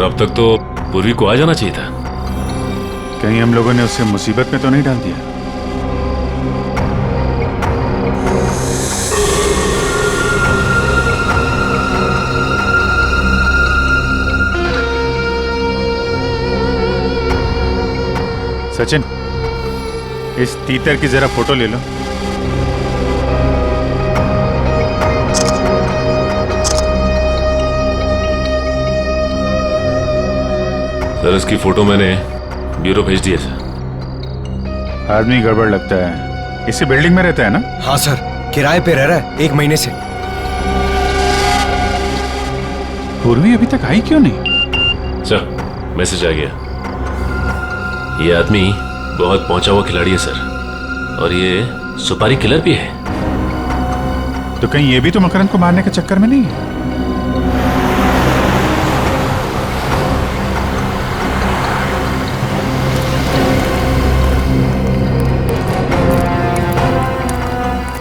अब तक तो पूर्वी को आ जाना चाहिए था। कहीं हम लोगों ने उसे मुसीबत में तो नहीं डाल दिया? सचिन, इस तीतर की जरा फोटो ले लो। सर इसकी फोटो मैंने ब्यूरो भेज दी है सर। आदमी गड़बड़ लगता है। इसी बिल्डिंग में रहता है ना? हाँ सर, किराए पे रह रहा है 1 महीने से। पूर्वी अभी तक आई क्यों नहीं? सर मैसेज आ गया। ये आदमी बहुत पहुंचा हुआ खिलाड़ी है सर, और ये सुपारी किलर भी है। तो कहीं ये भी तो मकरंद को मारने के चक्कर में नहीं है?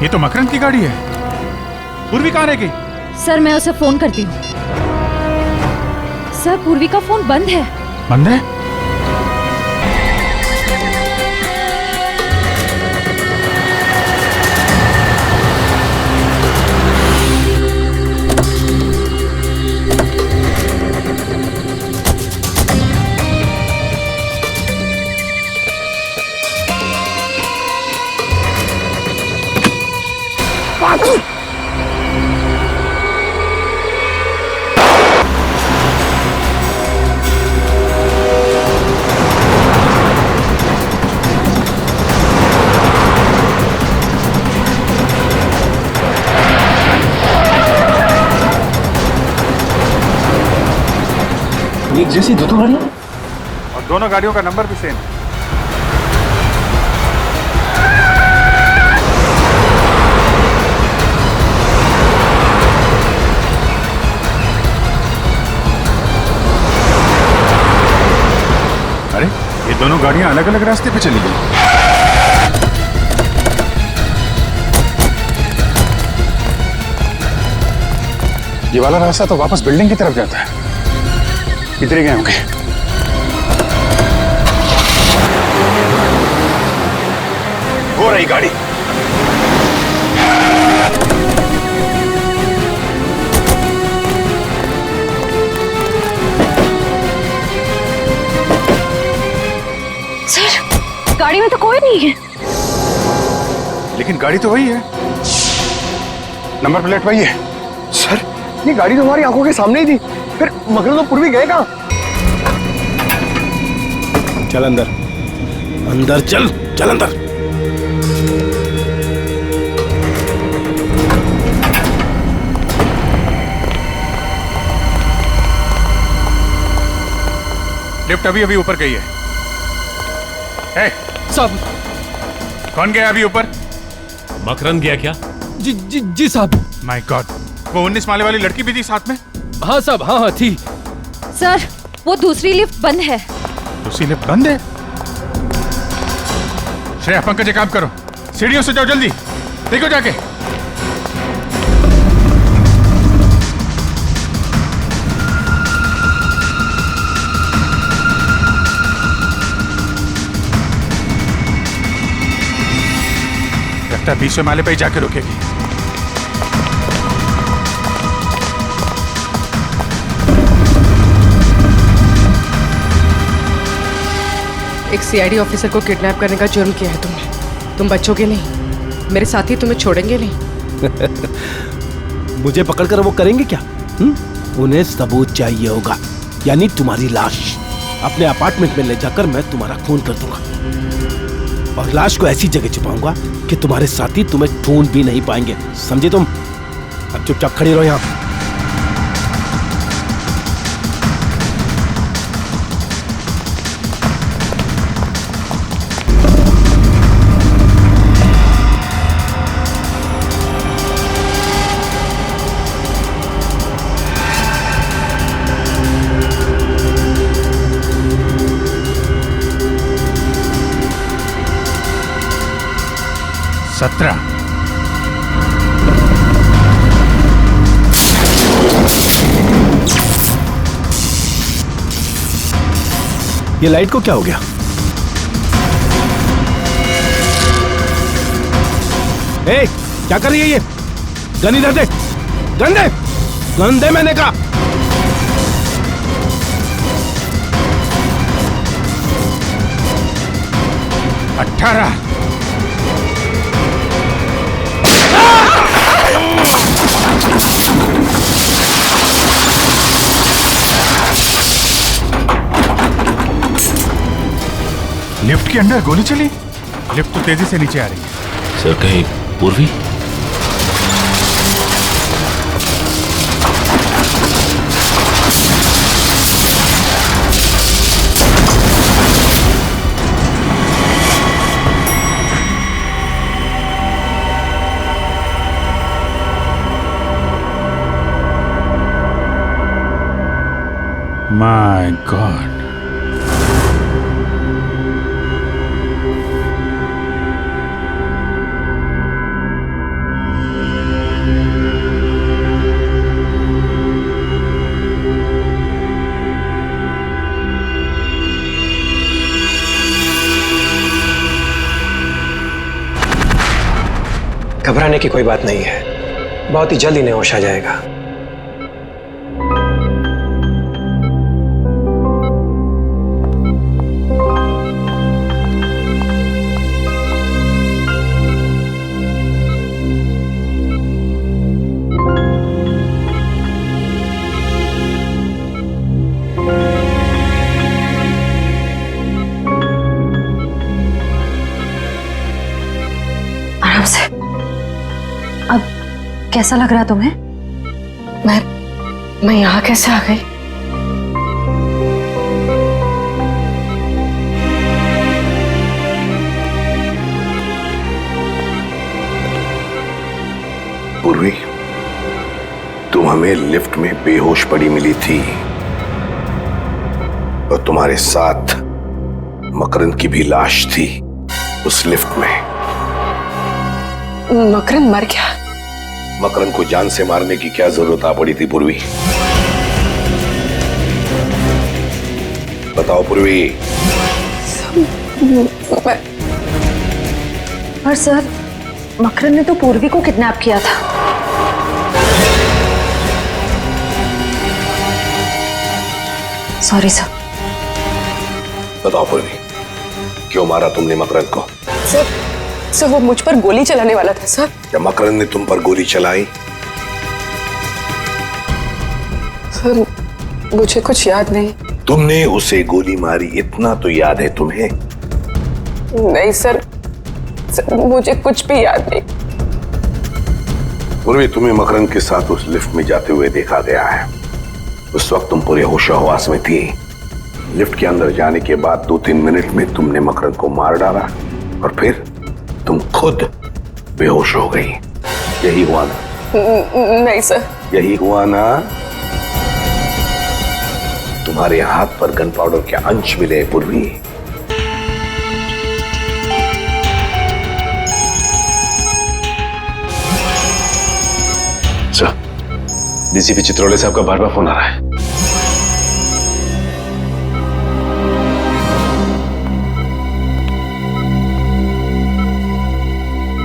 ये तो मकरंद की गाड़ी है। पूर्वी कहाँ रह गई? सर मैं उसे फोन करती हूँ। सर पूर्वी का फोन बंद है। बंद है? एक जैसी दो गाड़ियां, और दोनों गाड़ियों का नंबर भी सेम। अरे ये दोनों गाड़ियां अलग अलग रास्ते पे चली गई। ये वाला रास्ता तो वापस बिल्डिंग की तरफ जाता है। इधर ही गए होंगे। हो रही गाड़ी। सर गाड़ी में तो कोई नहीं है। लेकिन गाड़ी तो वही है, नंबर प्लेट वही है। सर ये गाड़ी तो हमारी आंखों के सामने ही थी, फिर मकरंद और पूर्वी गए कहाँ? चल अंदर, अंदर चल, चल अंदर। लिफ्ट अभी अभी ऊपर गई है। साहब। कौन गया अभी ऊपर? मकरंद गया क्या? जी साहब। माय गॉड, वो 19 माले वाली लड़की भी थी साथ में? हाँ साहब, हाँ थी। सर वो दूसरी लिफ्ट बंद है। दूसरी लिफ्ट बंद है? श्रेया, पंकज एक काम करो, सीढ़ियों से जाओ, जल्दी देखो जाके। लगता है 20वें माले पे ही जाके रुकेगी। एक सीआईडी ऑफिसर को किडनैप करने का जुर्म किया है तुमने। तुम बच्चोगे नहीं, मेरे साथी तुम्हें छोड़ेंगे नहीं। मुझे पकड़कर वो करेंगे क्या? उन्हें सबूत चाहिए होगा, यानी तुम्हारी लाश। अपने अपार्टमेंट में ले जाकर मैं तुम्हारा खून कर दूंगा, और लाश को ऐसी जगह छुपाऊंगा कि तुम्हारे साथी तुम्हें ढूंढ भी नहीं पाएंगे। समझे तुम? अब चुपचाप खड़ी रहो यहाँ। ये लाइट को क्या हो गया? ए, क्या कर रही है ये? गन इधर दे, गन दे, गन दे मैंने कहा। अठारह। लिफ्ट के अंदर गोली चली। लिफ्ट तो तेजी से नीचे आ रही है। सर कहीं पूर्वी? My God. घबराने की कोई बात नहीं है, बहुत ही जल्द इन्हें होश आ जाएगा। आराम से। अब कैसा लग रहा तुम्हें? मैं यहाँ कैसे आ गई? पूर्वी, तुम हमें लिफ्ट में बेहोश पड़ी मिली थी और तुम्हारे साथ मकरंद की भी लाश थी उस लिफ्ट में। मकरंद मर गया? मकरंद को जान से मारने की क्या जरूरत आ पड़ी थी पूर्वी? बताओ पूर्वी। पर सर, मकरंद ने तो पूर्वी को किडनैप किया था। Sorry sir. बताओ पूर्वी, क्यों मारा तुमने मकरंद को? सर वो मुझ पर गोली चलाने वाला था सर। क्या मकरंद ने तुम पर गोली चलाई? सर मुझे कुछ याद नहीं। तुमने उसे गोली मारी इतना तो याद है तुम्हें? नहीं सर, मुझे कुछ भी याद नहीं। पूर्वी, तुम्हें मकरंद के साथ उस लिफ्ट में जाते हुए देखा गया है। उस वक्त तुम पूरे होशो-हवास में थी। लिफ्ट के अंदर जाने के बाद 2-3 मिनट में तुमने मकरंद को मार डाला और फिर तुम खुद बेहोश हो गई। यही हुआ ना? नहीं सर। यही हुआ ना? तुम्हारे हाथ पर गन पाउडर के अंश मिले पूर्वी। सर, डीसीपी चित्रोले साहब का बार बार फोन आ रहा है।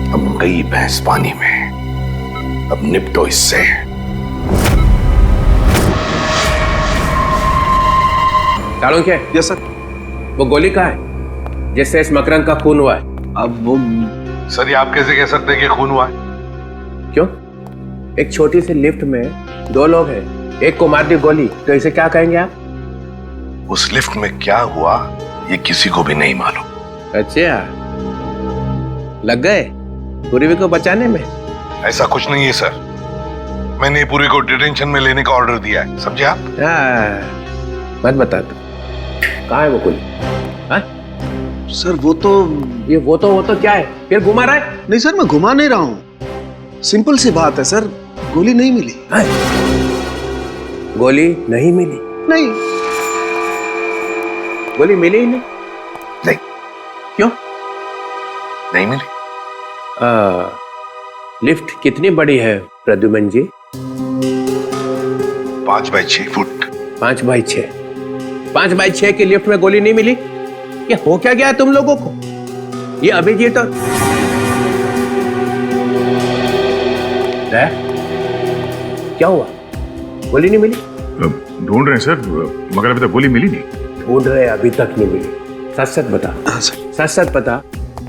अब गई भैंस पानी में, अब निपटो इससे। चाणक्य। Yes sir. वो गोली कहाँ है जिससे इस मकरंद का खून हुआ है? अब वो सर, ये आप कैसे कह सकते हैं कि खून हुआ है? क्यों? एक छोटी सी लिफ्ट में 2 लोग हैं, एक को मार दी गोली, तो इसे क्या कहेंगे आप? उस लिफ्ट में क्या हुआ ये किसी को भी नहीं मालूम। अच्छा, लग गए पूर्वी को बचाने में? ऐसा कुछ नहीं है सर, मैंने पूर्वी को डिटेंशन में लेने का ऑर्डर दिया है, समझे आप? मत बता तू, कहाँ है वो गोली? हाँ? सर वो तो क्या है? फिर घुमा रहा है? नहीं सर, मैं घुमा नहीं रहा हूँ। सिंपल सी बात है सर, गोली नहीं मिली। हाँ? गोली नहीं मिली? नहीं। गोली मिली ही नहीं? नहीं। क्यों? नहीं मिली। लिफ्ट कितनी बड़ी है प्रद्युमन जी? 5 बाई 6 फुट। 5 बाई 6। 5x6 की लिफ्ट में गोली नहीं मिली? ये हो क्या गया तुम लोगों को? ये अभिजीत और क्या हुआ? गोली नहीं मिली? ढूंढ रहे हैं सर, मगर अभी तक गोली मिली नहीं। ढूंढ रहे, अभी तक नहीं मिली। सच सच बता। हाँ सर। सच सच बता,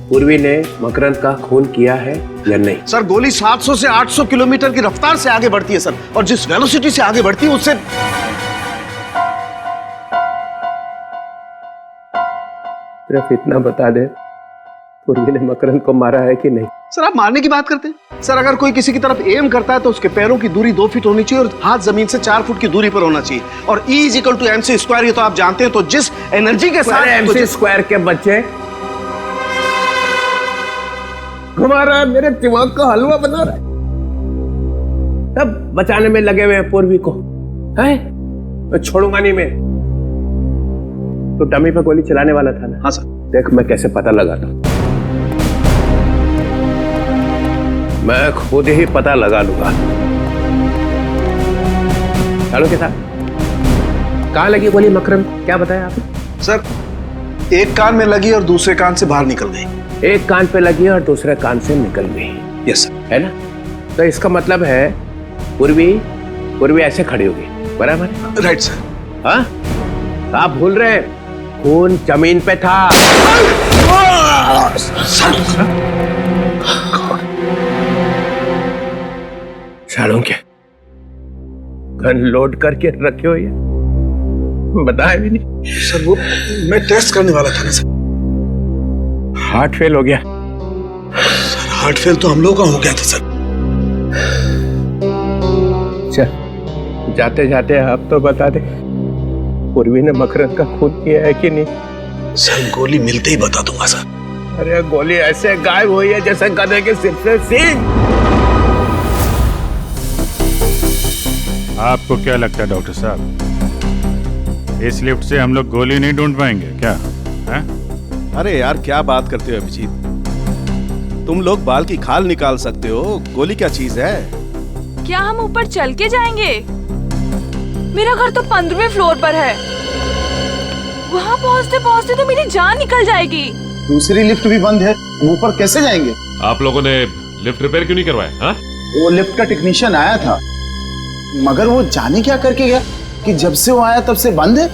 पूर्वी ने मकरंद का खून किया है या नहीं? सर गोली 700 से 800 किलोमीटर की रफ्तार से आगे बढ़ती है सर, और जिस वेलोसिटी से आगे बढ़ती है उससे। सिर्फ इतना बता दे, पूर्वी ने मकरंद को मारा है कि नहीं? सर आप मारने की बात करते हैं? सर अगर कोई किसी की तरफ एम करता है तो उसके पैरों की दूरी 2 फीट होनी चाहिए और हाथ जमीन से 4 फुट की दूरी पर होना चाहिए, और E = MC स्क्वायर, ये तो आप जानते हैं। तो जिस एनर्जी के साथ MC स्क्वायर के बच्चे घुमा रहा है, मेरे दिमाग का हलवा बना रहा है। सब बचाने में लगे हुए हैं पूर्वी को, है? मैं छोड़ूंगा नहीं मैं। तो डमी पे गोली चलाने वाला था ना? हाँ सर। देख मैं कैसे पता लगाता हूं, मैं खुद ही पता लगा लूंगा। चलो के साथ कहां लगी गोली मकरंद, क्या बताया आपने? सर एक कान में लगी और दूसरे कान से बाहर निकल गई। एक कान पे लगी और दूसरे कान से निकल गई। Yes sir. है ना? तो इसका मतलब है पूर्वी ऐसे खड़ी होगी, बराबर? Right sir. हाँ, आप भूल रहे हैं, खून जमीन पे था। सालों के गन लोड करके रखे हो, ये बताया भी नहीं। सर वो मैं टेस्ट करने वाला था ना सर। हार्ट फेल हो गया। सर हार्ट फेल तो हम लोगों का हो गया था सर। चल जाते जाते आप तो बता दे, पूर्वी ने मकरंद का खून किया है कि नहीं? सर गोली मिलते ही बता दूंगा सर। अरे गोली ऐसे गायब हुई है जैसे गधे के सिर से सींग। आपको क्या लगता है डॉक्टर साहब, इस लिफ्ट से हम लोग गोली नहीं ढूंढ पाएंगे क्या? है? अरे यार क्या बात करते हो अभिजीत, तुम लोग बाल की खाल निकाल सकते हो, गोली क्या चीज है? क्या हम ऊपर चल के जाएंगे? मेरा घर तो 15वें फ्लोर पर है, वहाँ पहुँचते पहुँचते तो मेरी जान निकल जाएगी। दूसरी लिफ्ट भी बंद है, हम ऊपर कैसे जाएंगे? आप लोगों ने लिफ्ट रिपेयर क्यों नहीं करवाया? हाँ? वो लिफ्ट का टेक्नीशियन आया था, मगर वो जाने क्या करके गया कि जब से वो आया तब से बंद है।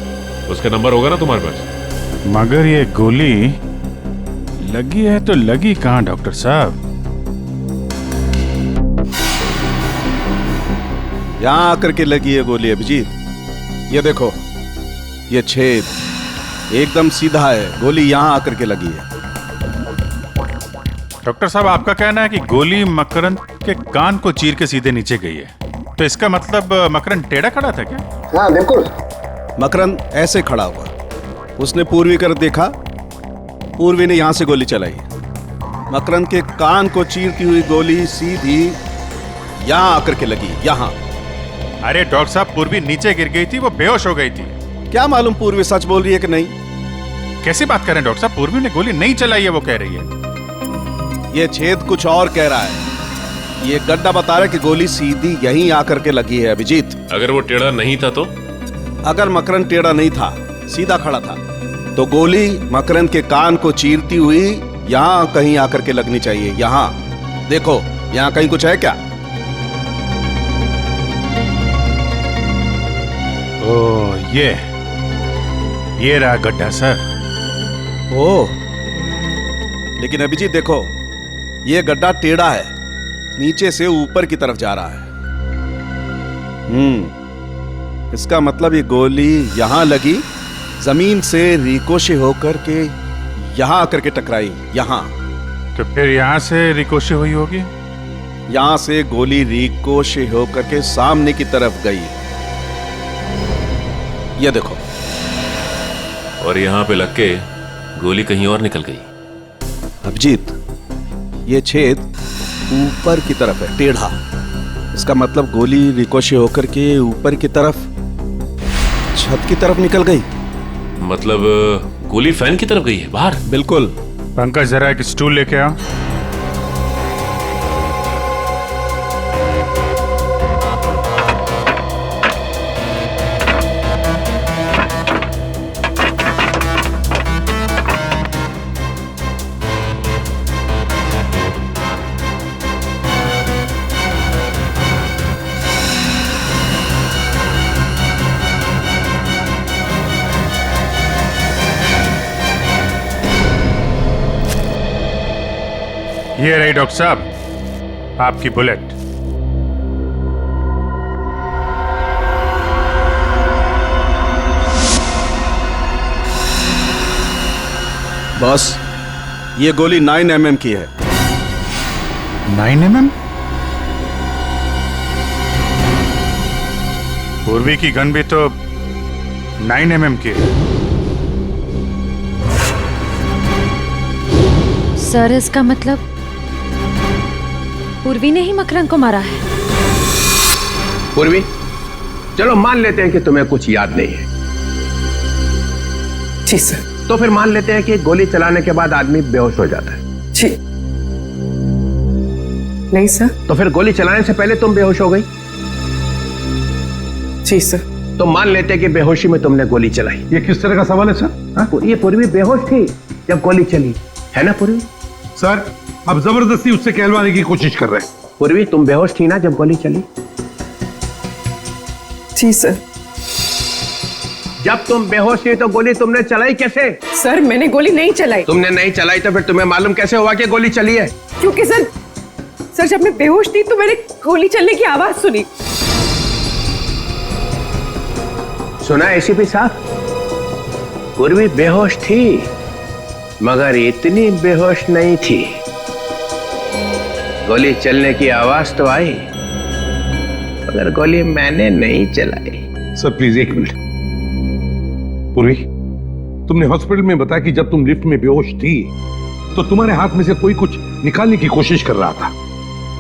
उसका नंबर होगा ना तुम्हारे पास? मगर ये गोली लगी है तो लगी कहाँ डॉक्टर साहब? यहाँ आकर के लगी है गोली अभिजीत। ये देखो, ये छेद एकदम सीधा है, गोली यहाँ आकर के लगी है। डॉक्टर साहब आपका कहना है कि गोली मकरंद के कान को चीर के सीधे नीचे गई है, तो इसका मतलब मकरंद टेढ़ा खड़ा था क्या? हाँ बिल्कुल। मकरंद ऐसे खड़ा हुआ, उसने पूर्वी कर देखा, पूर्वी ने यहां से गोली चलाई। मकरंद के कान को चीरती हुई गोली सीधी यहां आकर के लगी, यहां। अरे डॉक्टर साहब, पूर्वी नीचे गिर गई थी, वो बेहोश हो गई थी। क्या मालूम पूर्वी सच बोल रही है कि नहीं। कैसी बात कर रहे हैं डॉक्टर साहब, पूर्वी ने गोली नहीं चलाई है, वो कह रही है। ये छेद कुछ और कह रहा है, ये गड्ढा बता रहा है कि गोली सीधी यहीं आकर के लगी है अभिजीत। अगर वो टेढ़ा नहीं था तो? अगर मकरंद टेढ़ा नहीं था, सीधा खड़ा था, तो गोली मकरंद के कान को चीरती हुई यहां कहीं आकर के लगनी चाहिए। यहां देखो, यहां कहीं कुछ है क्या? ओह, ये रहा गड्ढा सर। ओह, लेकिन अभिजीत देखो, ये गड्ढा टेढ़ा है, नीचे से ऊपर की तरफ जा रहा है। इसका मतलब ये गोली यहां लगी, जमीन से रिकोशे होकर के यहां आकर के टकराई, यहां। तो फिर यहां से रिकोशे हुई होगी? यहां से गोली रिकोशे होकर के सामने की तरफ गई, ये देखो। और यहां पे लग के गोली कहीं और निकल गई। अभिजीत, ये छेद ऊपर की तरफ है, टेढ़ा। इसका मतलब गोली रिकोशे होकर के ऊपर की तरफ, छत की तरफ निकल गई। मतलब गोली फैन की तरफ गई है, बाहर? बिल्कुल। पंकज, जरा एक स्टूल लेके आओ। ये रही डॉक्टर साहब आपकी बुलेट। बॉस, ये गोली 9 mm की है। 9 mm? पूर्वी की गन भी तो 9 mm की है। सर इसका मतलब पूर्वी ने ही मकरंद को मारा है। पूर्वी, चलो मान लेते हैं कि तुम्हें कुछ याद नहीं है। जी सर। तो फिर मान लेते हैं कि गोली चलाने के बाद आदमी बेहोश हो जाता है। जी नहीं सर। तो फिर गोली चलाने से पहले तुम बेहोश हो गई। जी सर। तो मान लेते हैं कि बेहोशी में तुमने गोली चलाई। ये किस तरह का सवाल है सर? ये पूर्वी बेहोश थी जब गोली चली, है ना पूर्वी? सर अब जबरदस्ती उससे कहलवाने की कोशिश कर रहे हैं। पूर्वी, तुम बेहोश थी ना जब गोली चली? जी सर। जब तुम बेहोश थी तो गोली तुमने चलाई कैसे? सर मैंने गोली नहीं चलाई। तुमने नहीं चलाई तो फिर तुम्हें मालूम कैसे हुआ कि गोली चली है? क्योंकि सर जब मैं बेहोश थी तो मैंने गोली चलने की आवाज सुनी। सुना एसीपी साहब? पूर्वी बेहोश थी मगर इतनी बेहोश नहीं थी। गोली चलने की आवाज तो आई मगर गोली मैंने नहीं चलाई। सर प्लीज एक मिनट। पूर्वी, तुमने हॉस्पिटल में बताया कि जब तुम लिफ्ट में बेहोश थी तो तुम्हारे हाथ में से कोई कुछ निकालने की कोशिश कर रहा था।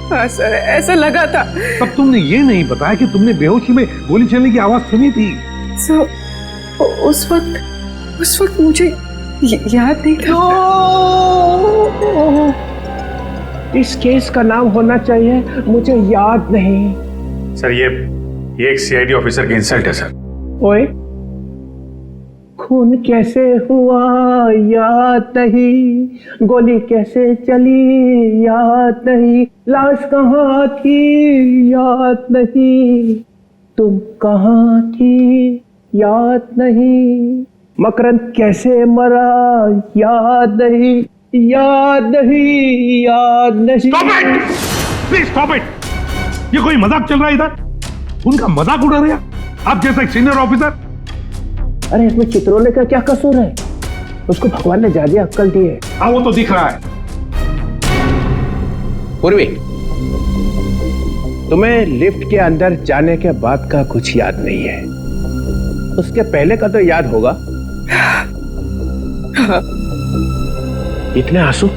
हाँ सर, ऐसा लगा था। तब तुमने ये नहीं बताया कि तुमने बेहोशी में गोली चलने की आवाज सुनी थी। सर उस वक्त मुझे याद नहीं था। इस केस का नाम होना चाहिए मुझे याद नहीं। सर ये एक सीआईडी ऑफिसर की इंसल्ट है सर। ओए, खून कैसे हुआ याद नहीं, गोली कैसे चली याद नहीं, लाश कहाँ थी याद नहीं, तुम कहाँ थी याद नहीं, मकरंद कैसे मरा याद नहीं, याद नहीं, याद नहीं। Stop it! Please stop it! ये कोई मजाक चल रहा है इधर? उनका मजाक उड़ा रहे हैं आप जैसा एक सीनियर ऑफिसर। अरे इसमें चित्रोले का क्या कसूर है? उसको भगवान ने ज्यादा अक्ल दी है। हाँ वो तो दिख रहा है। पूर्वी, तुम्हें लिफ्ट के अंदर जाने के बाद का कुछ याद नहीं है, उसके पहले का तो याद होगा। इतने आंसू?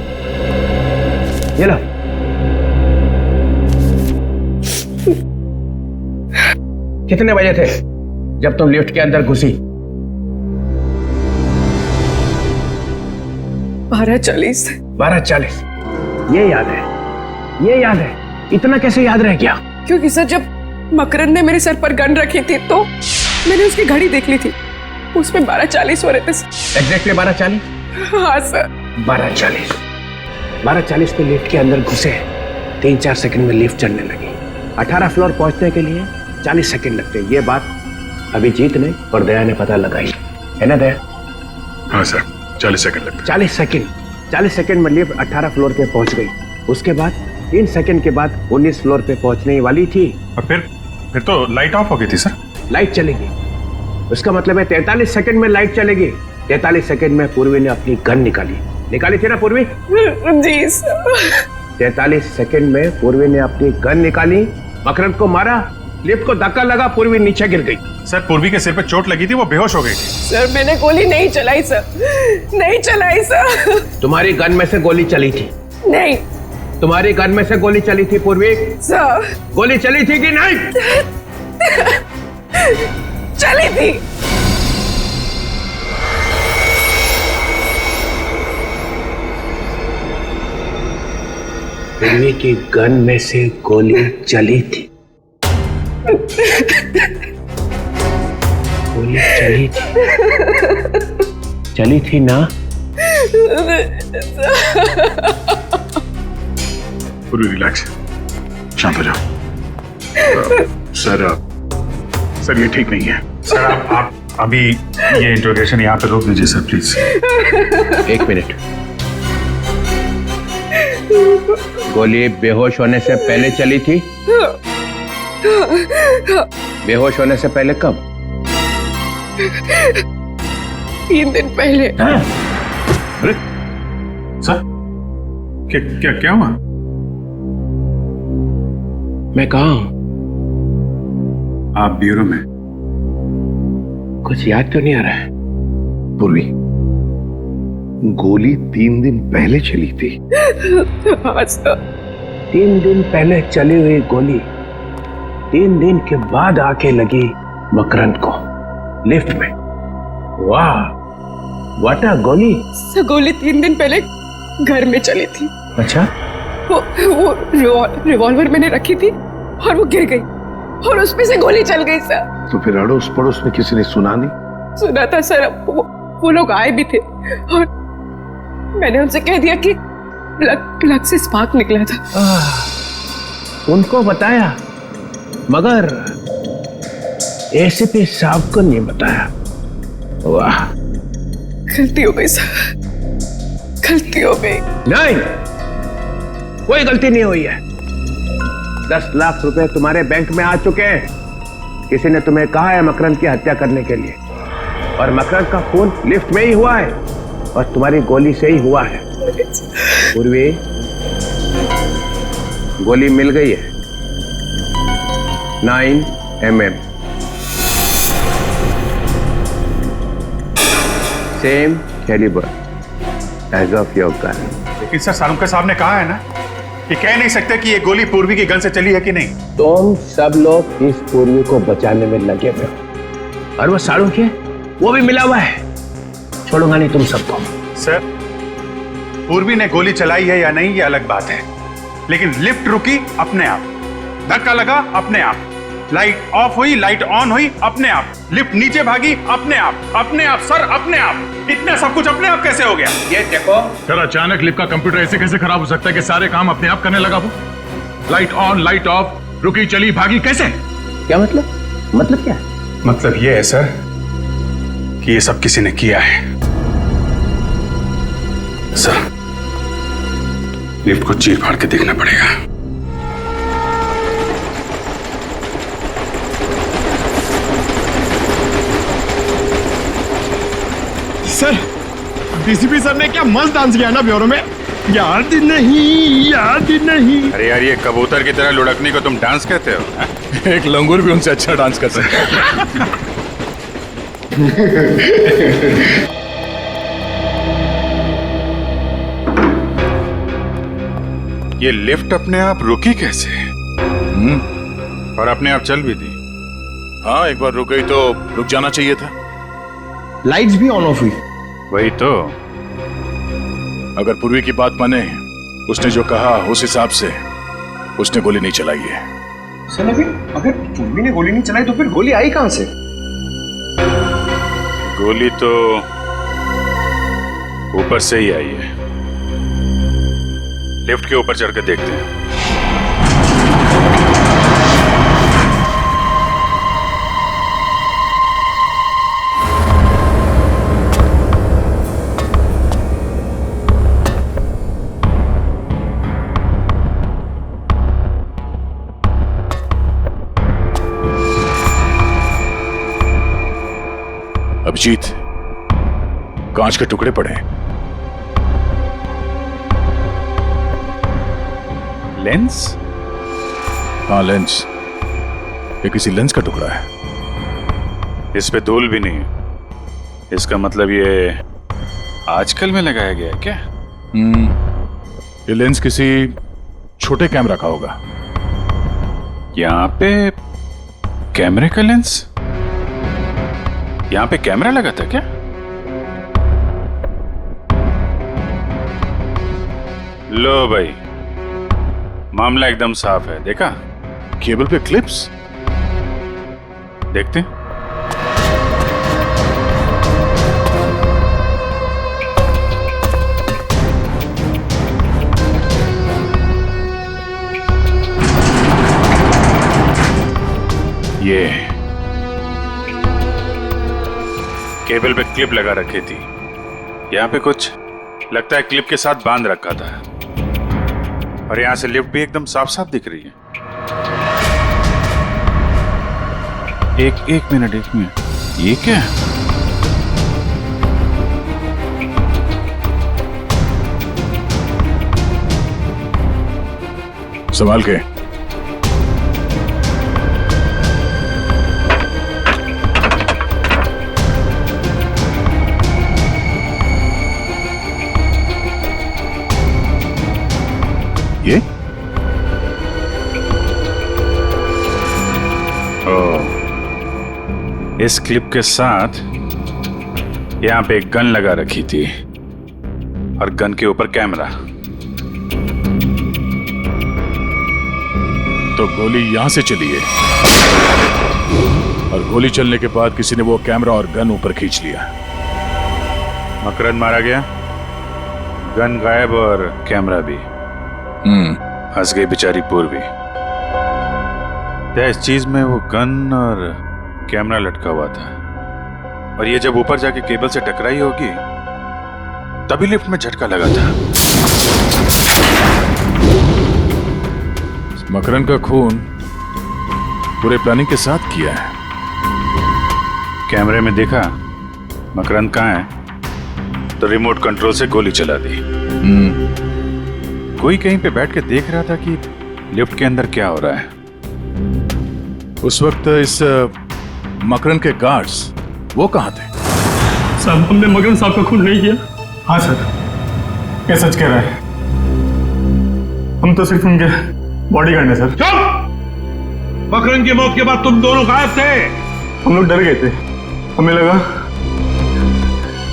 ये लो। कितने बजे थे जब तुम लिफ्ट के अंदर घुसी? 12:40। 12:40। ये याद है, ये याद है। इतना कैसे याद रह गया? क्योंकि सर जब मकरंद ने मेरे सर पर गन रखी थी तो मैंने उसकी घड़ी देख ली थी, उसमें 12:40 हो रहे थे। एग्जैक्टली 12:40? हाँ सर। 12:40। 12:40 पे लिफ्ट के अंदर घुसे, 3-4 सेकंड में लिफ्ट चलने लगी। 18 फ्लोर पहुंचने के लिए 40 सेकंड लगते। ये बात अभिजीत ने और दया ने पता लगाई, है ना दया? हाँ सर, 40 सेकंड लगते। 40 सेकंड में लिफ्ट 18 फ्लोर पे पहुंच गई। उसके बाद 3 सेकंड के बाद 19 फ्लोर पे पहुंचने वाली थी। और फिर तो लाइट ऑफ हो गई थी सर। लाइट चलेगी, उसका मतलब है 43 सेकंड में लाइट चलेगी। 43 सेकंड में पूर्वी ने अपनी गन निकाली थी ना पूर्वी? जी सर। 43 सेकंड में पूर्वी ने अपनी गन निकाली, मकरंद को मारा, लिफ्ट को धक्का लगा, पूर्वी नीचे गिर गई। सर पूर्वी के सिर पे चोट लगी थी, वो बेहोश हो गई थी। सर मैंने गोली नहीं चलाई सर, नहीं चलाई सर। तुम्हारी गन में से गोली चली थी? नहीं। तुम्हारी गन में से गोली चली थी पूर्वी? सर गोली चली थी कि नहीं? चली थी। पूर्वी की गन में से गोली चली थी। गोली चली थी ना? पूर्वी रिलैक्स, शांत हो जाओ। सर ये ठीक नहीं है। सर आप अभी ये इंट्रोगेशन यहाँ पे रोक दीजिए सर प्लीज। 1 मिनट। गोली बेहोश होने से पहले चली थी? बेहोश होने से पहले कब? 3 दिन पहले। अरे सर, क्या हुआ? मैं कहाँ हूं? आप ब्यूरो में। कुछ याद तो नहीं आ रहा है। पूर्वी, गोली 3 दिन पहले चली थी। 3 दिन पहले चली हुई गोली 3 दिन के बाद आके लगी मकरंद को लिफ्ट में। वाह, व्हाट अ गोली। गोली 3 दिन पहले घर में चली थी। अच्छा, वो रिवॉल्वर मैंने रखी थी और वो गिर गई और उसमें से गोली चल गई सर। तो फिर अड़ोस पड़ोस में किसी ने सुना नहीं? सुना था सर, वो लोग आए भी थे और मैंने उनसे कह दिया कि प्लग से स्पार्क निकला था। उनको बताया मगर एसीपी साहब को नहीं बताया। वाह, गलती हो गई सर, गलती हो गई। नहीं, कोई गलती नहीं हुई है। 10 लाख रुपए तुम्हारे बैंक में आ चुके हैं। किसी ने तुम्हें कहा है मकरंद की हत्या करने के लिए, और मकरंद का खून लिफ्ट में ही हुआ है और तुम्हारी गोली से ही हुआ है। पूर्वी, गोली मिल गई है 9 mm, same caliber age of your gun. लेकिन सर, सालुंका साहब ने कहा है ना कि कह नहीं सकते कि ये गोली पूर्वी की गन से चली है कि नहीं। तुम सब लोग इस पूर्वी को बचाने में लगे हुए हो और वो सालुंके, वो भी मिला हुआ है। छोड़ूंगा नहीं तुम सबको। सर, पूर्वी ने गोली चलाई है या नहीं ये अलग बात है, लेकिन लिफ्ट रुकी अपने आप, धक्का लगा अपने आप, लाइट ऑफ हुई, लाइट ऑन हुई अपने आप, लिफ्ट नीचे भागी अपने आप, अपने आप सर, अपने आप। इतना सब कुछ अपने आप कैसे हो गया? ये देखो सर, अचानक लिफ्ट का कंप्यूटर ऐसे कैसे खराब हो सकता है कि सारे काम अपने आप करने लगा? वो लाइट ऑन, लाइट ऑफ, रुकी, चली, भागी, कैसे? क्या मतलब क्या है? मतलब ये है सर कि ये सब किसी ने किया है। सर, लिफ्ट को चीर फाड़ के देखना पड़ेगा। सर, डीसीपी सर ने क्या मस्त डांस किया ना ब्यूरो में। याद नहीं, याद नहीं। अरे यार, ये कबूतर की तरह लुढ़कने को तुम डांस कहते हो? एक लंगूर भी उनसे अच्छा डांस कर सकता है। ये लिफ्ट अपने आप रुकी कैसे? और अपने आप चल भी दी। हाँ, एक बार रुक गई तो रुक जाना चाहिए था। लाइट्स भी ऑन ऑफ हुई। वही तो। अगर पूर्वी की बात माने, उसने जो कहा उस हिसाब से उसने गोली नहीं चलाई है। सर, लेकिन अगर पूर्वी ने गोली नहीं चलाई तो फिर गोली आई कहां से? गोली तो ऊपर से ही आई है। लिफ्ट के ऊपर चढ़ के देखते हैं। अभिजीत, कांच के टुकड़े पड़े। लेंस? हाँ, लेंस। ये किसी लेंस का टुकड़ा है। इस पे धूल भी नहीं। इसका मतलब ये आजकल में लगाया गया है क्या? ये लेंस किसी छोटे कैमरा का होगा। यहाँ पे कैमरे का लेंस? यहाँ पे कैमरा लगा था क्या? लो भाई, मामला एकदम साफ है। देखा? केबल पे क्लिप्स। देखते हैं। ये केबल पे क्लिप लगा रखी थी। यहाँ पे कुछ लगता है क्लिप के साथ बांध रखा था। और यहां से लिफ्ट भी एकदम साफ साफ दिख रही है। एक मिनट ये क्या है? संभाल के। ये ओह, इस क्लिप के साथ यहां पे एक गन लगा रखी थी और गन के ऊपर कैमरा। तो गोली यहां से चली है और गोली चलने के बाद किसी ने वो कैमरा और गन ऊपर खींच लिया। मकरंद मारा गया, गन गायब और कैमरा भी। फंस गई बेचारी पूर्वी। इस चीज में वो गन और कैमरा लटका हुआ था और ये जब ऊपर जाके केबल से टकराई होगी तभी लिफ्ट में झटका लगा था। मकरंद का खून पूरे प्लानिंग के साथ किया है। कैमरे में देखा मकरंद कहाँ है तो रिमोट कंट्रोल से गोली चला दी। कोई कहीं पे बैठ के देख रहा था कि लिफ्ट के अंदर क्या हो रहा है। उस वक्त इस मकरंद के गार्ड्स वो कहाँ थे? साहब हमने मकरंद साहब का खून नहीं किया। हाँ सर, ये सच कह रहा है। हम तो सिर्फ उनके बॉडीगार्ड हैं सर। मकरंद की मौत के बाद तुम दोनों गायब थे। हम लोग डर गए थे, हमें लगा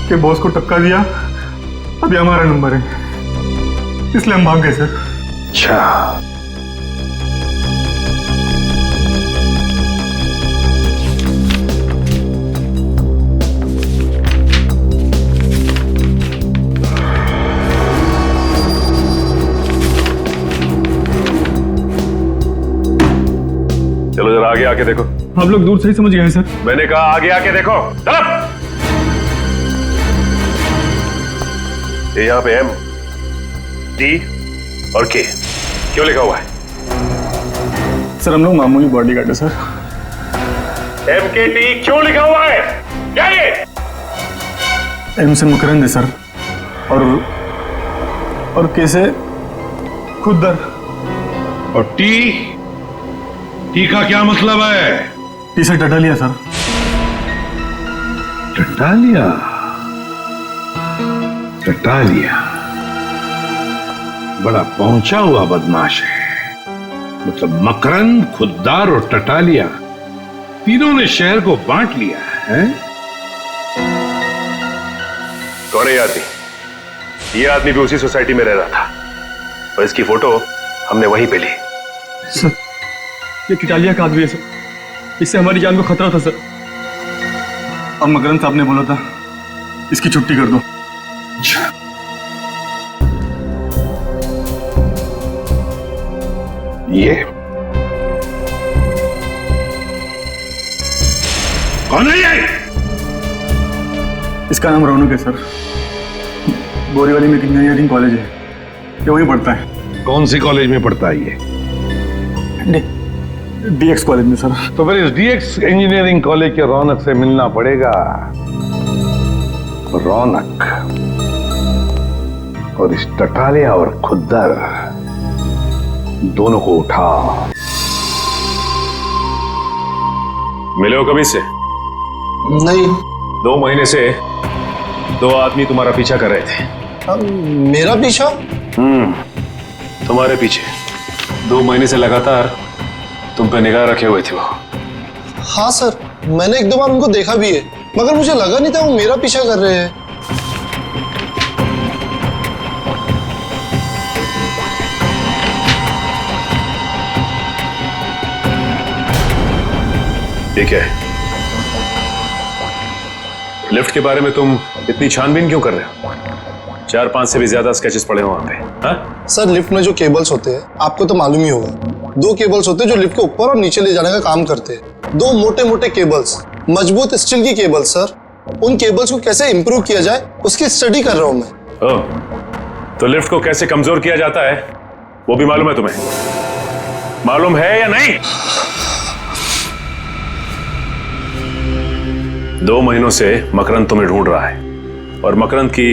कि बॉस को टक्का दिया, अभी हमारा नंबर है, इसलिए हम भाग गए सर। अच्छा, चलो जरा आगे आके देखो। आप लोग दूर से ही समझ गए सर। मैंने कहा आगे आके देखो। चलो। ये यहाँ पे एम, डी और के क्यों लिखा हुआ है? सर हम लोग मामूली बॉडीगार्ड है सर। एम के टी क्यों लिखा हुआ है? क्या ये? एम से मकरंद है सर और के से खुदर। और टी का क्या मतलब है? टी से टटालिया सर। टटालिया? टटालिया बड़ा पहुंचा हुआ बदमाश है। मतलब मकरंद, खुद्दार और टटालिया तीनों ने शहर को बांट लिया है। कौन है ये आदमी? ये आदमी भी उसी सोसाइटी में रह रहा था और इसकी फोटो हमने वहीं पे ली। सर ये टटालिया का आदमी है सर, इससे हमारी जान को खतरा था सर। अब मकरंद साहब ने बोला था इसकी छुट्टी कर दो। ये कौन है ये? इसका नाम रौनक है सर। बोरीवली में एक इंजीनियरिंग कॉलेज है, ये वहीं पढ़ता है। कौन सी कॉलेज में पढ़ता है ये? डीएक्स कॉलेज में सर। तो फिर इस डीएक्स इंजीनियरिंग कॉलेज के रौनक से मिलना पड़ेगा। रौनक और इस टटालिया और खुद्दर दोनों को उठा। मिले हो कभी से? नहीं। 2 महीने से 2 आदमी तुम्हारा पीछा कर रहे थे। मेरा पीछा? तुम्हारे पीछे 2 महीने से लगातार तुम पे निगाह रखे हुए थे वो। हाँ सर, मैंने 1-2 बार उनको देखा भी है, मगर मुझे लगा नहीं था वो मेरा पीछा कर रहे हैं। ठीक है, लिफ्ट के बारे में तुम इतनी छानबीन क्यों कर रहे हो? 4-5 से भी ज्यादा स्केचेस पड़े हो वहां पे। हाँ? सर लिफ्ट में जो केबल्स होते हैं आपको तो मालूम ही होगा, 2 केबल्स होते हैं जो लिफ्ट को ऊपर और नीचे ले जाने का काम करते हैं। 2 मोटे मोटे केबल्स, मजबूत स्टील की केबल्स सर। उन केबल्स को कैसे इंप्रूव किया जाए उसकी स्टडी कर रहा हूं मैं। तो लिफ्ट को कैसे कमजोर किया जाता है वो भी मालूम है तुम्हें? मालूम है या नहीं? 2 महीनों से मकरंद तुम्हें ढूंढ रहा है और मकरंद की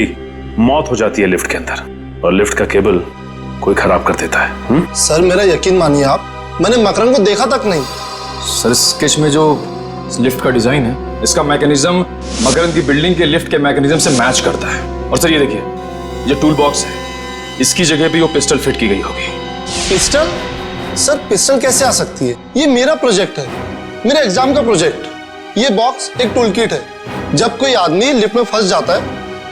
मौत हो जाती है लिफ्ट के अंदर और लिफ्ट का केबल कोई खराब कर देता है। सर मेरा यकीन मानिए आप, मैंने मकरंद को देखा तक नहीं। सर स्केच में जो लिफ्ट का डिजाइन है, इसका मैकेनिज्म मकरंद की बिल्डिंग के लिफ्ट के मैकेनिज्म से मैच करता है। और सर ये देखिए, ये टूल बॉक्स है, इसकी जगह भी वो पिस्टल फिट की गई होगी। पिस्टल? सर पिस्टल कैसे आ सकती है? ये मेरा प्रोजेक्ट है, मेरे एग्जाम का प्रोजेक्ट। ये बॉक्स एक टूल किट है, जब कोई आदमी लिफ्ट में फंस जाता है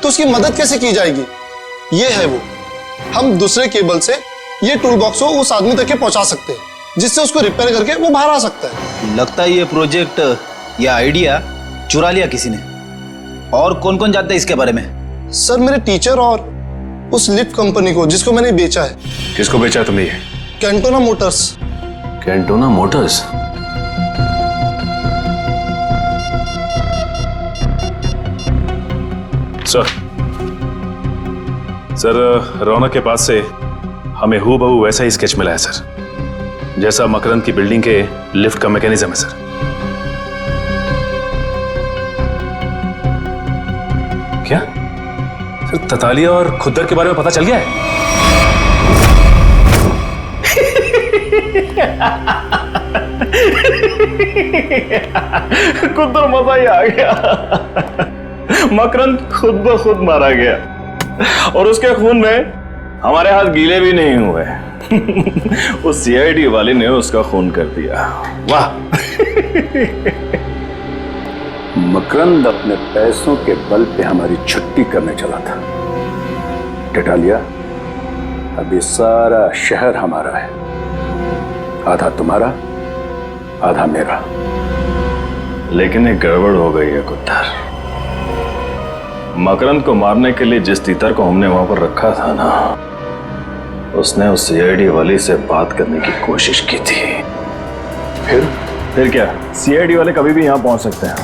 तो उसकी मदद कैसे की जाएगी, ये है वो। हम दूसरे केबल से ये टूल बॉक्स को उस आदमी तक के पहुंचा सकते हैं, जिससे उसको रिपेयर करके वो बाहर आ सकता है। लगता है ये प्रोजेक्ट या आइडिया चुरा लिया किसी ने। और कौन कौन जानता है इसके बारे में? सर मेरे टीचर और उस लिफ्ट कंपनी को जिसको मैंने बेचा है। किसको बेचा है तुमने ये? Cantona Motors. Cantona Motors? Sir Raunak के पास से हमें हूबहू वैसा ही स्केच मिला है सर, जैसा मकरंद की बिल्डिंग के लिफ्ट का मैकेनिज्म है सर। क्या सर ततालिया और खुद्दर के बारे में पता चल गया है? खुद्दर मजा ही आ गया। मकरंद खुद ब खुद मारा गया और उसके खून में हमारे हाथ गीले भी नहीं हुए। उस सीआईडी वाले ने उसका खून कर दिया। वाह! मकरंद अपने पैसों के बल पे हमारी छुट्टी करने चला था। टटालिया, अब ये सारा शहर हमारा है, आधा तुम्हारा आधा मेरा। लेकिन एक गड़बड़ हो गई है खुद्दर। मकरंद को मारने के लिए जिस तीतर को हमने वहां पर रखा था ना, उसने उस सीआईडी वाली से बात करने की कोशिश की थी। फिर क्या? सीआईडी वाले कभी भी यहां पहुंच सकते हैं।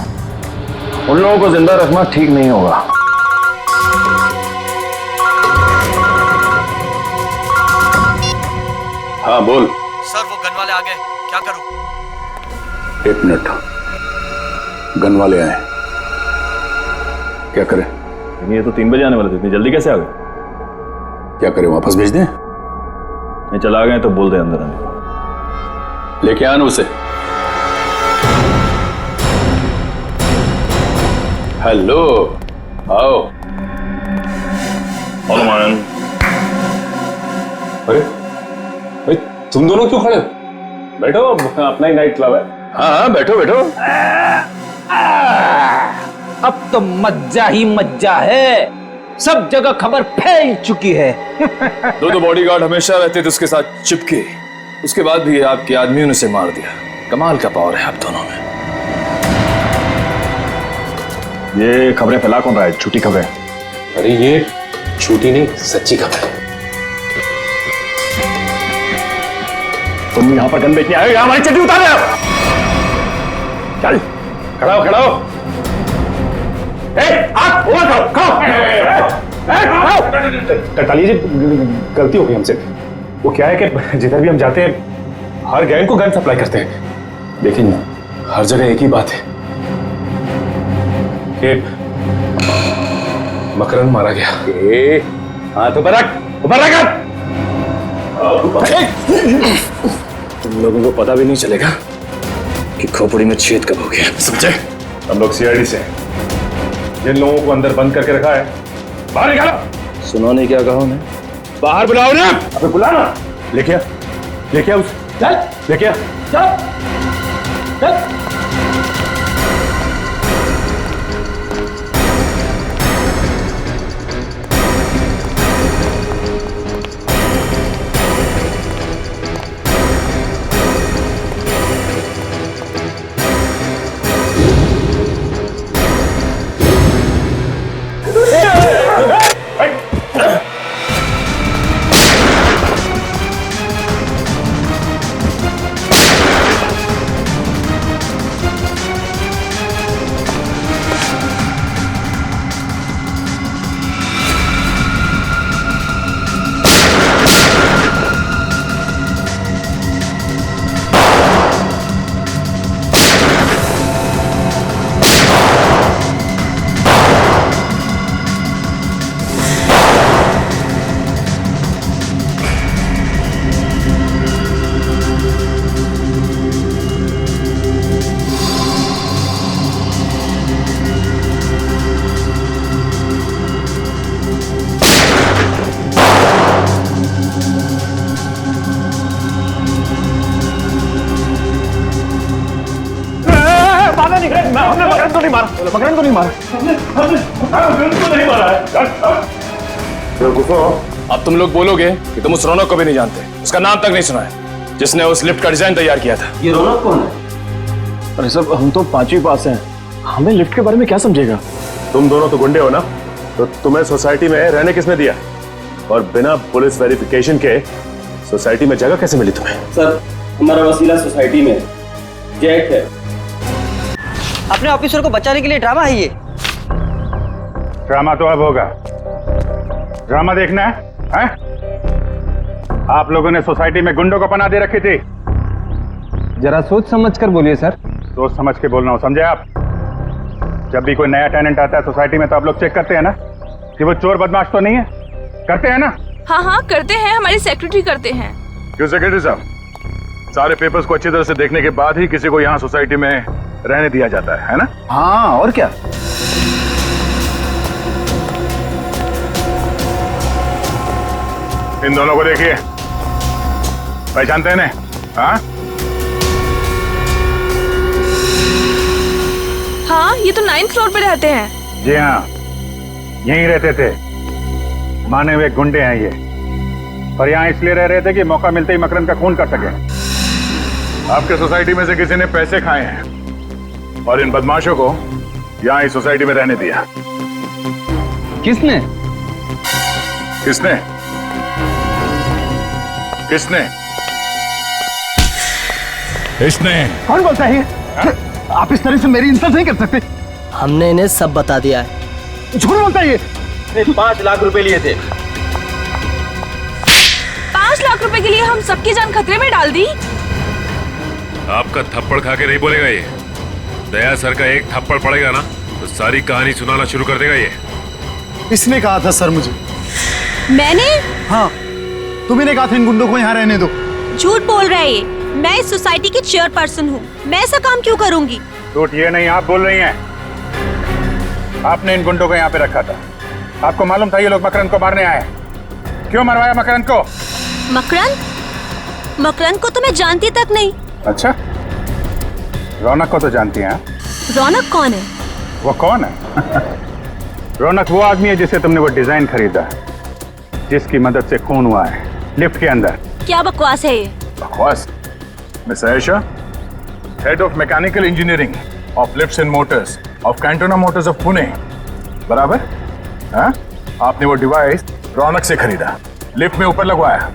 उन लोगों को जिंदा रखना ठीक नहीं होगा। हाँ बोल। सर वो गन वाले आ गए, क्या करूं? 1 मिनट, गन वाले आए, क्या करें? ये तो 3 बजे आने वाले थे, इतनी जल्दी कैसे आ गए? क्या करें, वापस भेज दें? ये चला गए तो बोल दे अंदर आने। लेके आना उसे। हेलो, आओ। अरे तुम दोनों क्यों खड़े हो? बैठो, अपना ही नाइट क्लब है। हाँ बैठो बैठो। अब तो मज्जा ही मज्जा है, सब जगह खबर फैल चुकी है। दो बॉडीगार्ड हमेशा रहते थे उसके साथ चिपके, उसके बाद भी आपके आदमियों ने उसे मार दिया। कमाल का पावर है आप दोनों में। ये खबरें फैला कौन रहा है? झूठी खबरें? अरे ये झूठी नहीं, सच्ची खबर है। तुम यहां पर गन बेचने आए हो, हमारी चड्डी उतार रहे हो? चल खड़ा हो, खड़ा हो। टटालिया जी, गलती हो गई हमसे। वो क्या है कि जिधर भी हम जाते हैं हर गैंग को गन सप्लाई करते हैं। लेकिन हर जगह एक ही बात है कि मकरंद मारा गया। हाथ ऊपर रख, ऊपर रख। तुम लोगों को पता भी नहीं चलेगा कि खोपड़ी में छेद कब हो गया, समझे? हम लोग सीआईडी से हैं। जिन लोगों को अंदर बंद करके रखा है बाहर निकालो। सुनो नहीं क्या कहा उन्हें? बाहर बुलाओ ना। अबे बुलाना। लेके आ, लेके आ उस, चल लेके आ, चल चल। मकरंद को नहीं मारा, मकरंद को नहीं मारा, मकरंद को नहीं मारा है। अब तुम लोग बोलोगे कि तुम उस रौनक को भी नहीं जानते, उसका नाम तक नहीं सुना है, जिसने उस लिफ्ट का डिजाइन तैयार किया था। ये रौनक कौन है? अरे सब हम तो 5वीं पास हैं, हमें लिफ्ट के बारे में क्या समझेगा? तुम दोनों तो गुंडे हो ना, तो तुम्हें सोसाइटी में रहने किसने दिया? और बिना पुलिस वेरिफिकेशन के सोसाइटी में जगह कैसे मिली तुम्हें? सर हमारा वसीला सोसाइटी में जैक है। अपने ऑफिसर को बचाने के लिए ड्रामा है ये। ड्रामा तो अब होगा। ड्रामा देखना है? आप लोगों ने सोसाइटी में गुंडों को पनाह दे रखी थी। जरा सोच समझ कर बोलिए सर। सोच समझ के बोलना हो, समझे आप? जब भी कोई नया टेनेंट आता है सोसाइटी में तो आप लोग चेक करते हैं ना कि वो चोर बदमाश तो नहीं है? करते हैं ना? हाँ हाँ करते हैं, हमारी सेक्रेटरी करते हैं। क्यों सेक्रेटरी साहब, सारे पेपर्स को अच्छी तरह से देखने के बाद ही किसी को यहाँ सोसाइटी में रहने दिया जाता है ना? हाँ और क्या। इन दोनों को देखिए, पहचानते हैं ना? हाँ हाँ, ये तो 9th फ्लोर पे रहते हैं। जी हाँ, यहीं रहते थे। माने हुए गुंडे हैं ये, पर यहाँ इसलिए रह रहे थे कि मौका मिलते ही मकरंद का खून कर सके। आपके सोसाइटी में से किसी ने पैसे खाए हैं और इन बदमाशों को यहाँ इस सोसाइटी में रहने दिया। किसने? किसने? किसने? इसने। कौन बोलता है ये? आप इस तरह से मेरी इंसल्ट नहीं कर सकते। हमने इन्हें सब बता दिया है। झूठ बोलता है ये। 5 लाख रुपए लिए थे। 5 लाख रुपए के लिए हम सबकी जान खतरे में डाल दी। आपका थप्पड़ खा के नहीं बोलेगा ये। दया सर का एक थप्पड़ पड़ेगा ना तो सारी कहानी सुनाना शुरू कर देगा ये। इसने कहा था सर मुझे। मैंने? हाँ, तुम्ही ने कहा था इन गुंडों को यहाँ रहने दो। झूठ बोल रहा है ये। मैं इस सोसाइटी की चेयरपर्सन हूँ, मैं ऐसा काम क्यों करूंगी? झूठ ये नहीं, आप बोल रही हैं। आपने इन गुंडों को यहाँ पे रखा था। आपको मालूम था ये लोग मकरंद को मारने आए। क्यों मरवाया मकरंद को? मकरंद? मकरंद को तो मैं जानती तक नहीं। अच्छा, रौनक को तो जानती हैं? रौनक कौन है? वो कौन है? रौनक वो आदमी है जिसे तुमने वो डिजाइन खरीदा, जिसकी मदद से खून हुआ है लिफ्ट के अंदर। क्या बकवास है ये? बकवास? Miss Ayesha, head of mechanical engineering of lifts and Motors of Cantona Motors of Pune, बराबर? हाँ? आपने वो डिवाइस रौनक से खरीदा, लिफ्ट में ऊपर लगवाया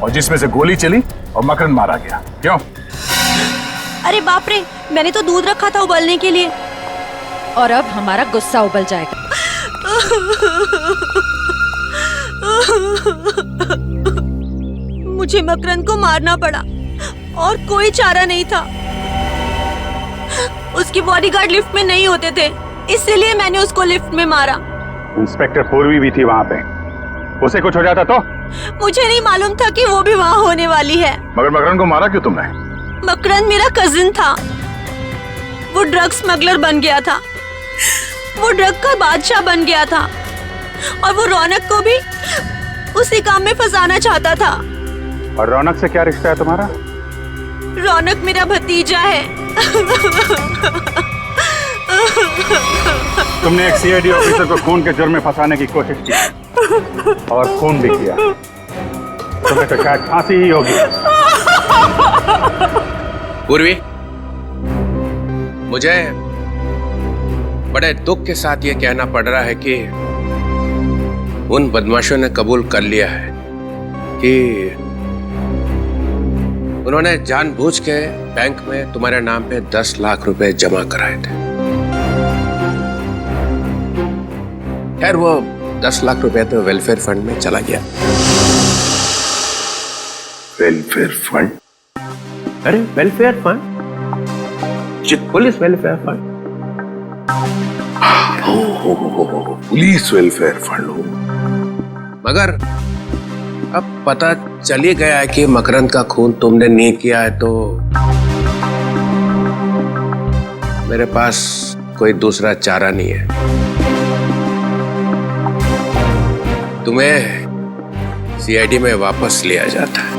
और जिसमें से गोली चली और मकरंद मारा गया। क्यों? अरे बाप रे, मैंने तो दूध रखा था उबलने के लिए। और अब हमारा गुस्सा उबल जाएगा। मुझे मकरंद को मारना पड़ा और कोई चारा नहीं था। उसकी बॉडीगार्ड लिफ्ट में नहीं होते थे, इसलिए मैंने उसको लिफ्ट में मारा। इंस्पेक्टर पूर्वी भी थी वहाँ पे, उसे कुछ हो जाता तो? मुझे नहीं मालूम था कि वो भी वहाँ होने वाली है। मगर मकरंद को मारा क्यों तुमने? मकरंद मेरा कजिन था, वो ड्रग स्मगलर बन गया था, वो ड्रग का बादशाह बन गया था और वो रौनक को भी उसी काम में फंसाना चाहता था। और रौनक से क्या रिश्ता है तुम्हारा? रौनक मेरा भतीजा है। तुमने एक सीआईडी ऑफिसर को खून के जुर्म में फंसाने की कोशिश की और खून भी किया। तुम्हें तो शायद फांसी ही होगी। पूर्वी, मुझे बड़े दुख के साथ ये कहना पड़ रहा है कि उन बदमाशों ने कबूल कर लिया है कि उन्होंने जानबूझ के बैंक में तुम्हारे नाम पे 10 लाख रुपए जमा कराए थे। खैर वो 10 लाख रुपए तो वेलफेयर फंड में चला गया। Welfare fund? अरे welfare fund? Police welfare fund? Police welfare fund हो। मगर अब पता चल ही गया है कि मकरंद का खून तुमने नहीं किया है, तो मेरे पास कोई दूसरा चारा नहीं है। तुम्हें सीआईडी में वापस लिया जाता है।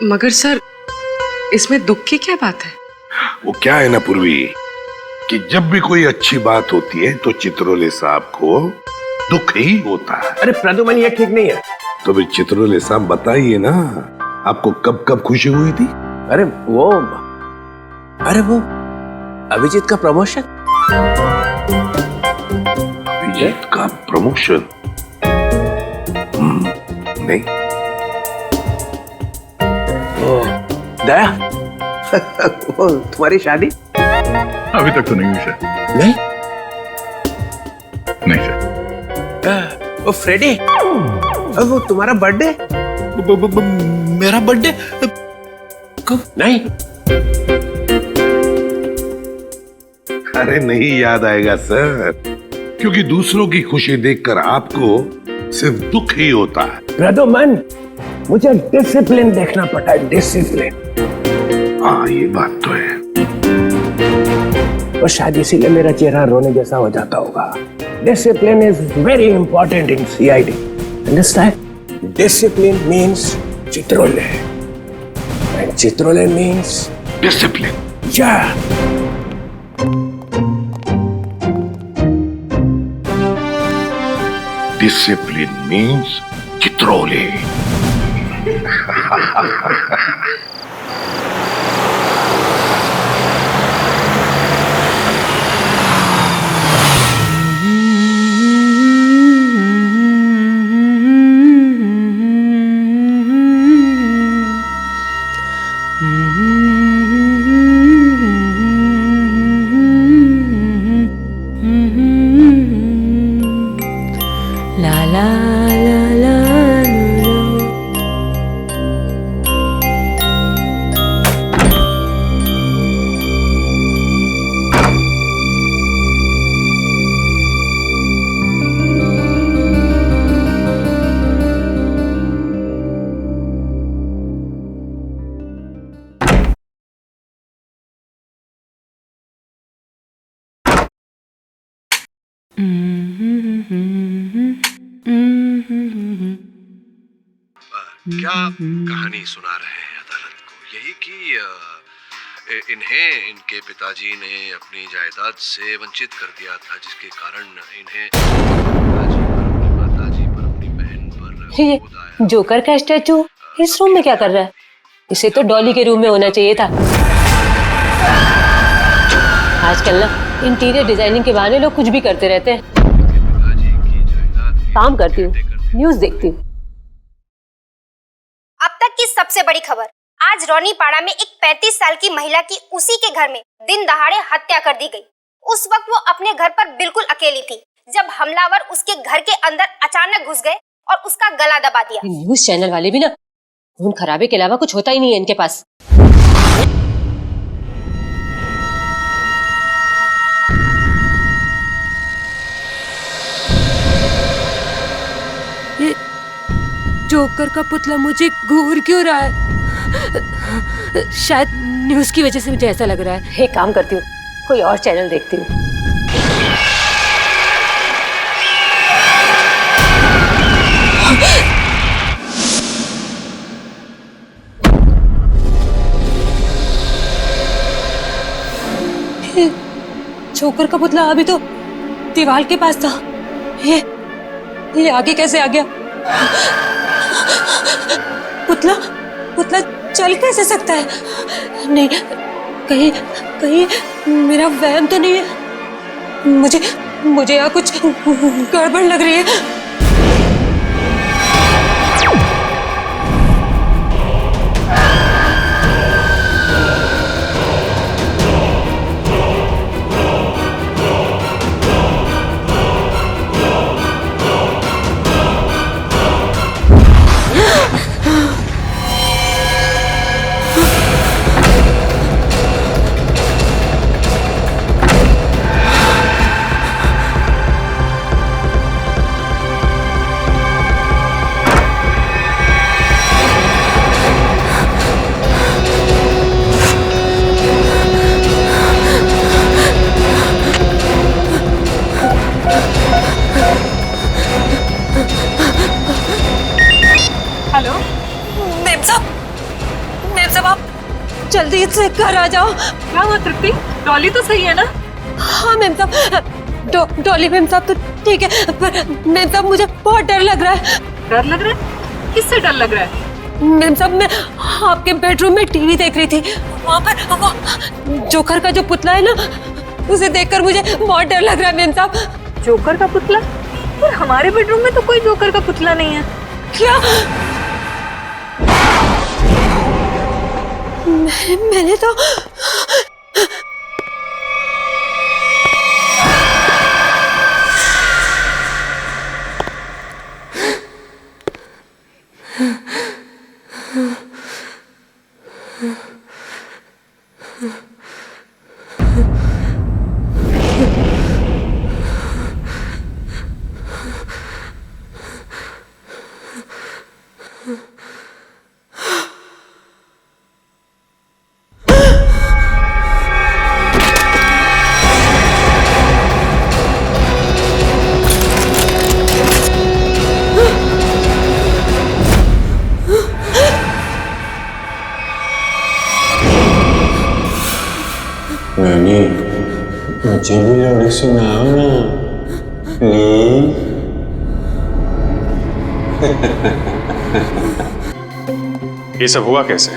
मगर सर, इसमें दुख की क्या बात है? वो क्या है ना पूर्वी, कि जब भी कोई अच्छी बात होती है तो चित्रोले साहब को दुख ही होता है। अरे प्रदुमन, ये ठीक नहीं है। तो फिर चित्रोले साहब बताइए ना, आपको कब कब खुशी हुई थी? अरे वो अभिजीत का प्रमोशन। अभिजीत का प्रमोशन? नहीं। दया, वो तुम्हारी शादी? अभी तक तो नहीं हुई सर। नहीं सर। वो फ्रेडी, वो तुम्हारा बर्थडे? मेरा बर्थडे कब? नहीं। अरे नहीं याद आएगा सर, क्योंकि दूसरों की खुशी देखकर आपको सिर्फ दुख ही होता है। प्रदुमन, मुझे डिसिप्लिन देखना पड़ता है, डिसिप्लिन। हाँ, ये बात तो है। और शायद इसीलिए मेरा चेहरा रोने जैसा हो जाता होगा। Discipline is very important in CID, understand? Discipline means Chitrole, and Chitrole means discipline. या डिसिप्लिन मीन्स चित्रोले। क्या कहानी सुना रहे हैं अदालत को? यही कि इन्हें इनके पिताजी ने अपनी जायदाद से वंचित कर दिया था, जिसके कारण इन्हें माताजी पर, अपनी बहन पर। ये जोकर का स्टैचू इस रूम में क्या कर रहा है? इसे तो डॉली के रूम में होना चाहिए था। आजकल ना इंटीरियर डिजाइनिंग के बहाने लोग कुछ भी करते रहते हैं। काम करती हूँ, न्यूज देखती हूँ। अब तक की सबसे बड़ी खबर, आज रोनीपाड़ा में एक 35 साल की महिला की उसी के घर में दिन दहाड़े हत्या कर दी गई। उस वक्त वो अपने घर पर बिल्कुल अकेली थी जब हमलावर उसके घर के अंदर अचानक घुस गए और उसका गला दबा दिया। न्यूज चैनल वाले भी ना खून खराबे के अलावा कुछ होता ही नहीं है इनके पास। ये जोकर का पुतला मुझे घूर क्यों रहा है? शायद न्यूज की वजह से मुझे ऐसा लग रहा है। एक काम करती हूँ, कोई और चैनल देखती हूँ। जोकर का पुतला अभी तो दीवार के पास था, ये आगे कैसे आ गया? पुतला पुतला चल कैसे सकता है? नहीं, कहीं कहीं मेरा वहम तो नहीं है। मुझे यहाँ कुछ गड़बड़ लग रही है। मेम साहब आप जल्दी से घर आ जाओ। क्या हुआ तृप्ति? डॉली तो सही है ना? हाँ मेम साहब, डॉली मेम साहब तो ठीक है, पर मेम साहब मुझे बहुत डर लग रहा है। डर लग रहा है? किससे डर लग रहा है? मेम साहब मैं आपके बेडरूम में टीवी देख रही थी, वहाँ पर वो जोकर का जो पुतला है ना, उसे देखकर मुझे बहुत डर लग रहा है मेम साहब। जोकर का पुतला? पर हमारे बेडरूम में तो कोई जोकर का पुतला नहीं है। क्या? मैंने तो मुझे भी लोरी सुनाओ ना प्लीज। ये सब हुआ कैसे?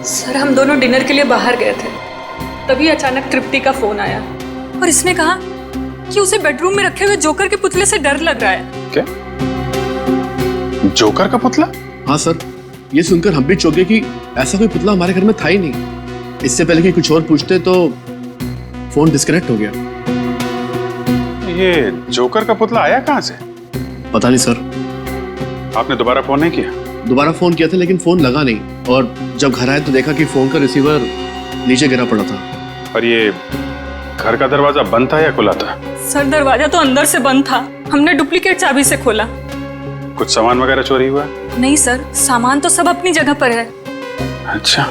सर हम दोनों डिनर के लिए बाहर गए थे, तभी अचानक तृप्ति का फोन आया और इसने कहा कि उसे बेडरूम में रखे हुए जोकर के पुतले से डर लग रहा है। क्या? जोकर का पुतला? हाँ सर, ये सुनकर हम भी चौंके कि ऐसा कोई पुतला हमारे घर में था ही नहीं। इससे पहले कि कुछ और पूछते तो फोन डिस्कनेक्ट हो गया। ये जोकर का पुतला आया कहाँ से? पता नहीं सर। आपने दोबारा फोन नहीं किया? दोबारा फोन किया था लेकिन फोन लगा नहीं, और जब घर आए तो देखा कि फोन का रिसीवर नीचे गिरा पड़ा था। पर ये घर का दरवाजा बंद था या खुला था? सर दरवाजा तो अंदर से बंद था, हमने डुप्लीकेट चाबी से खोला। कुछ सामान वगैरह चोरी हुआ? नहीं सर, सामान तो सब अपनी जगह पर है। अच्छा।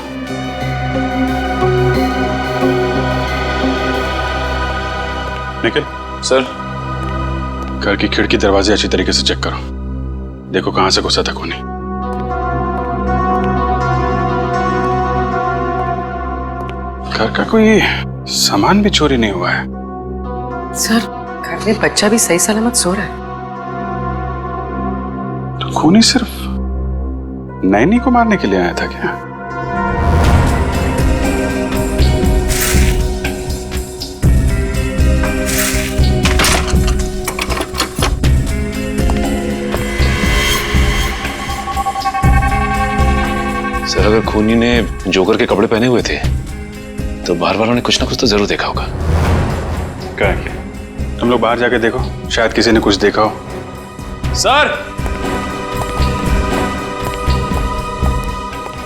निखिल सर, घर की खिड़की दरवाजे अच्छी तरीके से चेक करो, देखो कहां से घुसा था खूनी। घर का कोई सामान भी चोरी नहीं हुआ है। सर घर में बच्चा भी सही सलामत सो रहा है। तो खूनी सिर्फ नैनी को मारने के लिए आया था क्या? सर अगर खूनी ने जोकर के कपड़े पहने हुए थे तो बाहर वालों ने कुछ ना कुछ तो जरूर देखा होगा। क्या? तुम लोग बाहर जाके देखो, शायद किसी ने कुछ देखा हो। सर!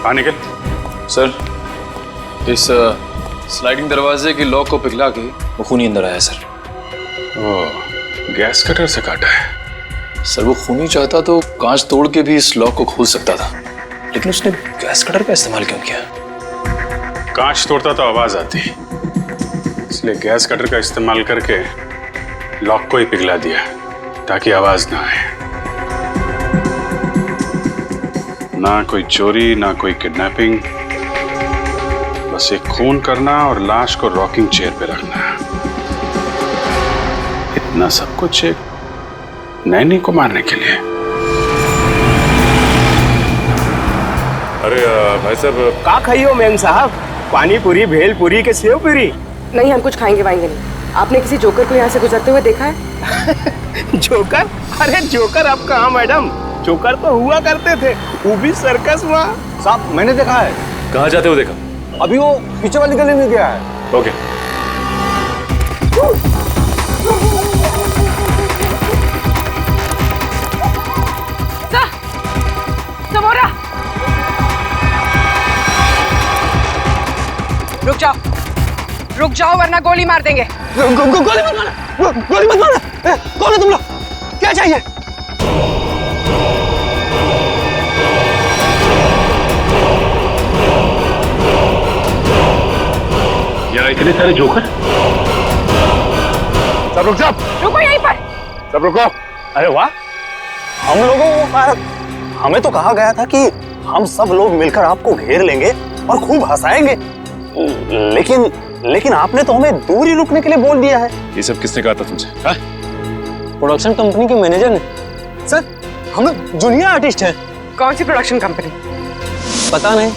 हाँ निकल। सर, इस स्लाइडिंग दरवाजे की लॉक को पिघला के वो खूनी अंदर आया सर। ओह, गैस कटर से काटा है। सर वो खूनी चाहता तो कांच तोड़ के भी इस लॉक को खोल सकता था, लेकिन उसने गैस कटर का इस्तेमाल क्यों किया? कांच तोड़ता तो आवाज आती, इसलिए गैस कटर का इस्तेमाल करके लॉक को ही पिघला दिया ताकि आवाज ना आए। ना कोई चोरी, ना कोई किडनैपिंग, बस एक खून करना और लाश को रॉकिंग चेयर पे रखना। इतना सब कुछ एक नैनी को मारने के लिए। अरे भाई साहब, का खाइयो मेम साहब? पानी पूरी, भेल पूरी के सेव पूरी? नहीं, हम कुछ खाएंगे वाएंगे नहीं। आपने किसी जोकर को यहाँ से गुजरते हुए देखा है? जोकर? अरे जोकर अब कहाँ मैडम, जोकर तो हुआ करते थे, वो भी सर्कस में। साहब मैंने देखा है। कहाँ जाते हो देखा? अभी वो पीछे वाली गली में गया है। ओके। समोरा, रुक जाओ वरना गोली मार देंगे। गोली मत मारना, गोली मत मारना। कौन है तुम लोग? क्या चाहिए? यहाँ इतने सारे जोकर? सब रुक जाओ। रुको यहीं पर। सब रुको। अरे वाह, हम लोगों को हमें तो कहा गया था कि हम सब लोग मिलकर आपको घेर लेंगे और खूब हंसाएंगे। लेकिन आपने तो हमें दूर ही रुकने के लिए बोल दिया है। ये सब किसने कहा था तुमसे? प्रोडक्शन कंपनी के मैनेजर ने। सर, हम लोग जूनियर आर्टिस्ट हैं। कौन सी प्रोडक्शन कंपनी? पता नहीं,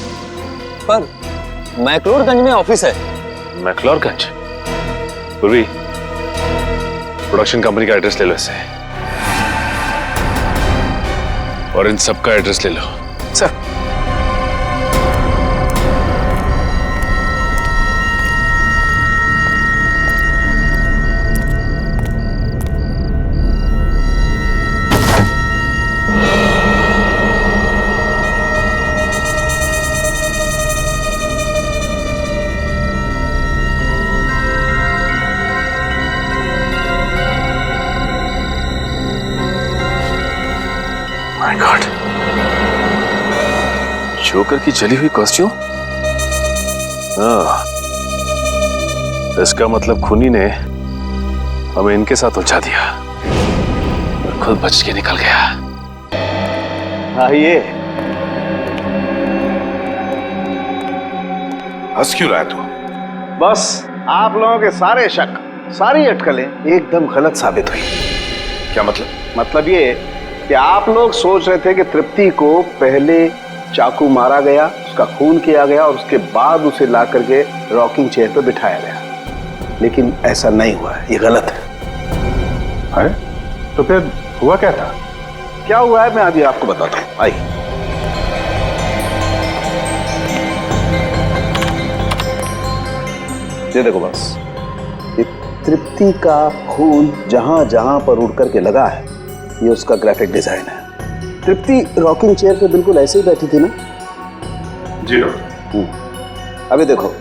पर मैक्लोडगंज में ऑफिस है। मैक्लोडगंज? पूर्वी, प्रोडक्शन कंपनी का एड्रेस ले लो इससे, और इन सबका एड्रेस ले लो। सर, माय गॉड, जोकर की जली हुई कॉस्ट्यूम। इसका मतलब खूनी ने हमें इनके साथ उलझा दिया और खुद बच के निकल गया। आइए। हंस क्यों रहा है तू? बस आप लोगों के सारे शक, सारी अटकलें एकदम गलत साबित हुई। क्या मतलब? मतलब ये कि आप लोग सोच रहे थे कि तृप्ति को पहले चाकू मारा गया, उसका खून किया गया और उसके बाद उसे ला करके रॉकिंग चेयर पर बिठाया गया, लेकिन ऐसा नहीं हुआ है, ये गलत है। अरे तो फिर हुआ क्या था? क्या हुआ है मैं अभी आपको बताता हूँ, आइए। ये देखो बस, ये तृप्ति का खून जहां जहां पर उड़ करके लगा है, ये उसका ग्राफिक डिजाइन है। तृप्ति रॉकिंग चेयर पे बिल्कुल ऐसे ही बैठी थी ना? जी डॉक्टर। अभी देखो,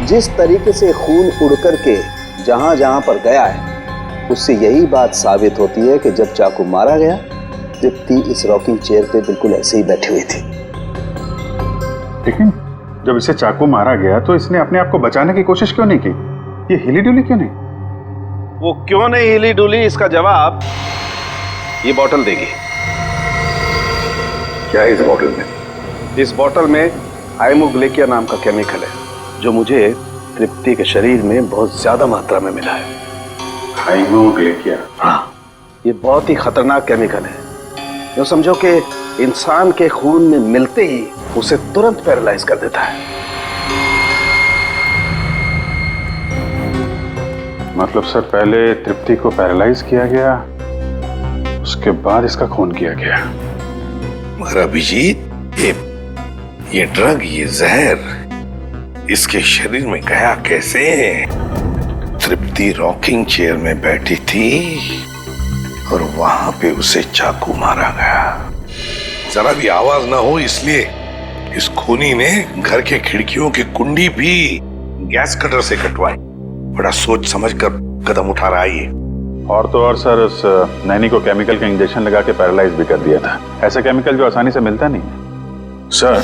जिस तरीके से खून उड़ करके जहां जहां पर गया है, उससे यही बात साबित होती है कि जब चाकू मारा गया, तृप्ति इस रॉकिंग चेयर पे बिल्कुल ऐसे ही बैठी हुई थी। लेकिन जब इसे चाकू मारा गया तो इसने अपने आप को बचाने की कोशिश क्यों नहीं की? ये हिली डुली क्यों नहीं? वो क्यों नहीं हिली डुली, इसका जवाब ये बोतल देगी। क्या है इस बोतल में? इस बोतल में हाइमोग्लेकिया नाम का केमिकल है, जो मुझे तृप्ति के शरीर में बहुत ज्यादा मात्रा में मिला है। हाइमोग्लेकिया? हाँ, ये बहुत ही खतरनाक केमिकल है। जो समझो कि इंसान के खून में मिलते ही उसे तुरंत पैरालाइज कर देता है। मतलब सर, पहले तृप्ति को पैरालाइज किया गया, उसके बाद इसका खून किया गया। मगर अभिजीत, ये ड्रग, ये जहर इसके शरीर में गया कैसे? तृप्ति रॉकिंग चेयर में बैठी थी और वहां पे उसे चाकू मारा गया। जरा भी आवाज ना हो इसलिए इस खूनी ने घर के खिड़कियों की कुंडी भी गैस कटर से कटवाई। बड़ा सोच समझ कर कदम उठा रहा है ये। और तो और सर, उस नैनी को केमिकल का इंजेक्शन लगा के पैरालाइज भी कर दिया था। ऐसा केमिकल जो आसानी से मिलता नहीं है। सर,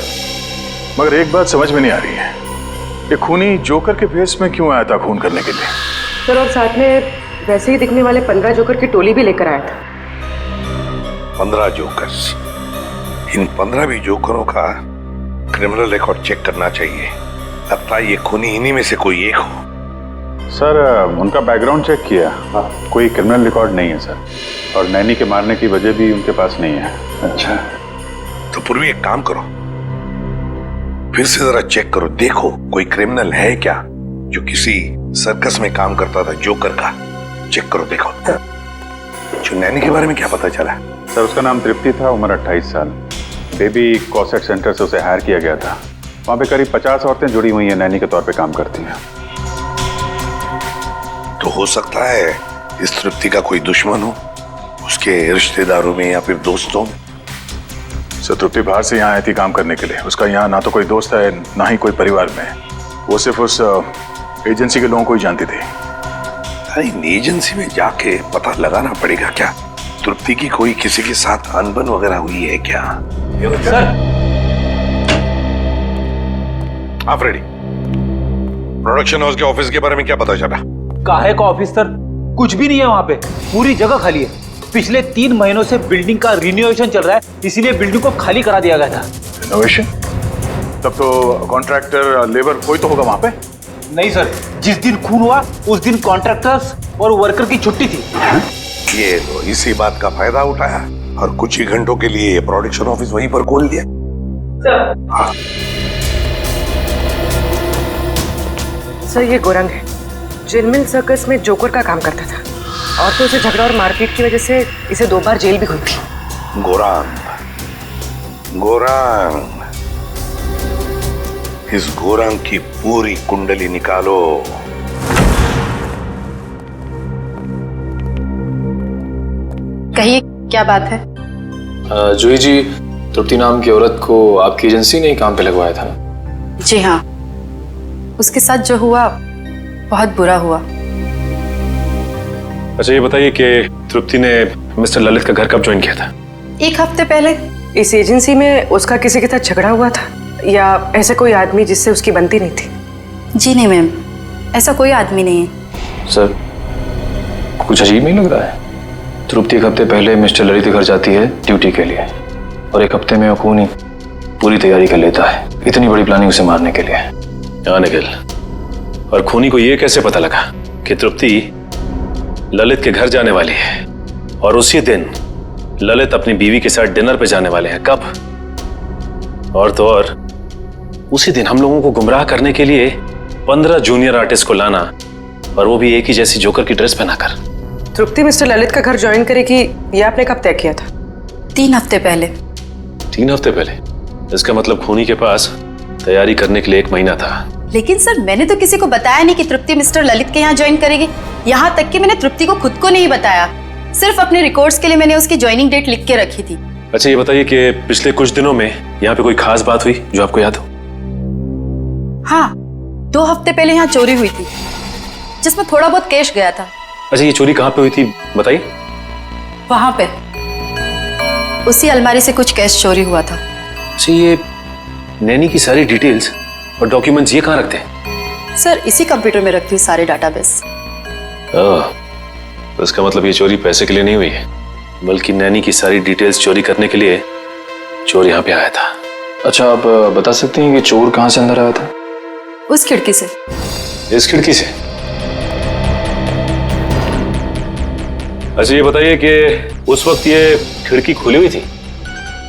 मगर एक बात समझ में नहीं आ रही है, ये खूनी जोकर के भेष में क्यों आया था खून करने के लिए? सर, और साथ में वैसे ही दिखने वाले 15 जोकर की टोली भी लेकर आया था। 15 जोकर्स? इन 15 भी जोकरों का क्रिमिनल रिकॉर्ड चेक करना चाहिए। लगता है ये खूनी इन्हीं में से कोई एक हो। सर, उनका बैकग्राउंड चेक किया, कोई क्रिमिनल रिकॉर्ड नहीं है सर, और नैनी के मारने की वजह भी उनके पास नहीं है। अच्छा, तो पूर्वी एक काम करो, फिर से जरा चेक करो, देखो कोई क्रिमिनल है क्या जो किसी सर्कस में काम करता था जोकर का। चेक करो, देखो। जो नैनी के बारे में क्या पता चला? सर, उसका नाम तृप्ति था, उम्र 28 साल। बेबी कॉसेट सेंटर से उसे हायर किया गया था। वहां पे करीब 50 औरतें जुड़ी हुई हैं, नैनी के तौर पे काम करती हैं। तो हो सकता है इस तृप्ति का कोई दुश्मन हो, उसके रिश्तेदारों में या फिर दोस्तों में। सर, तृप्ति बाहर से यहाँ आई थी काम करने के लिए। उसका यहाँ ना तो कोई दोस्त है, ना ही कोई परिवार में। वो सिर्फ उस एजेंसी के लोगों को ही जानती थी। इन एजेंसी में जाके पता लगाना पड़ेगा क्या तृप्ति की कोई किसी के साथ अनबन वगैरह हुई है क्या? सर, आप रेडी? प्रोडक्शन हाउस के ऑफिस के बारे में क्या पता चला? काहे का ऑफिस सर? कुछ भी नहीं है वहाँ पे, पूरी जगह खाली है। पिछले 3 महीनों से बिल्डिंग का रिनोवेशन चल रहा है, इसीलिए बिल्डिंग को खाली करा दिया गया था। इनोवेशन? तब तो कॉन्ट्रैक्टर, लेबर कोई तो होगा वहां पे। नहीं सर, जिस दिन खून हुआ उस दिन कॉन्ट्रैक्टर्स और वर्कर की छुट्टी थी। ये तो इसी बात का फायदा उठाया और कुछ ही घंटों के लिए प्रोडक्शन ऑफिस वहीं पर खोल दिया। हाँ। सर ये गोरंग है, जिनमिल सर्कस में जोकर का काम करता था और तो उसे झगड़ा और मारपीट की वजह से इसे 2 बार जेल भी हुई थी। गोरांग, इस गोरांग की पूरी कुंडली निकालो। कहिए क्या बात है? जूही जी, तृप्ति नाम की औरत को आपकी एजेंसी ने ही काम पे लगवाया था ना? जी हाँ, उसके साथ जो हुआ बहुत बुरा हुआ। अच्छा ये बताइए कि तृप्ति ने मिस्टर ललित का घर कब ज्वाइन किया था? 1 हफ्ते पहले। इस एजेंसी में उसका किसी के साथ झगड़ा हुआ था या ऐसे कोई आदमी जिससे उसकी बनती नहीं थी? जी नहीं मैम, ऐसा कोई आदमी नहीं है। सर कुछ अजीब नहीं लग रहा है? तृप्ति 1 हफ्ते पहले मिस्टर ललित के घर जाती है ड्यूटी के लिए और 1 हफ्ते में वो खूनी पूरी तैयारी कर लेता है, इतनी बड़ी प्लानिंग उसे मारने के लिए। हाँ निखिल, और खूनी को ये कैसे पता लगा कि तृप्ति ललित के घर जाने वाली है और उसी दिन ललित अपनी बीवी के साथ डिनर पे जाने वाले हैं? कब? और तो और उसी दिन हम लोगों को गुमराह करने के लिए 15 जूनियर आर्टिस्ट को लाना, और वो भी एक ही जैसी जोकर की ड्रेस पहनाकर। तृप्ति मिस्टर ललित का घर ज्वाइन करेगी ये आपने कब तय किया था? 3 हफ्ते पहले। 3 हफ्ते पहले? इसका मतलब खूनी के पास तैयारी करने के लिए 1 महीना था। लेकिन सर मैंने तो किसी को बताया नहीं कि तृप्ति मिस्टर ललित के यहाँ ज्वाइन करेगी। यहाँ तक कि मैंने तृप्ति को खुद को नहीं बताया, सिर्फ अपने रिकॉर्ड्स के लिए मैंने उसकी ज्वाइनिंग डेट लिख के रखी थी। अच्छा ये बताइए कि पिछले कुछ दिनों में यहाँ पे कोई खास बात हुई जो आपको याद हो? हाँ, 2 हफ्ते पहले यहाँ चोरी हुई थी जिसमें थोड़ा बहुत कैश गया था। अच्छा ये चोरी कहाँ पे हुई थी बताइए? वहां पे उसी अलमारी से कुछ कैश चोरी हुआ था। अच्छा ये नैनी की सारी डिटेल्स और डॉक्यूमेंट्स ये कहाँ रखते हैं? सर इसी कंप्यूटर में रखती हूँ सारे डाटाबेस। तो इसका मतलब ये चोरी पैसे के लिए नहीं हुई है, बल्कि नैनी की सारी डिटेल्स चोरी करने के लिए चोर यहाँ पे आया था। अच्छा आप बता सकते हैं कि चोर कहाँ से अंदर आया था? उस खिड़की से। इस खिड़की से? अच्छा ये बताइए कि उस वक्त ये खिड़की खुली हुई थी?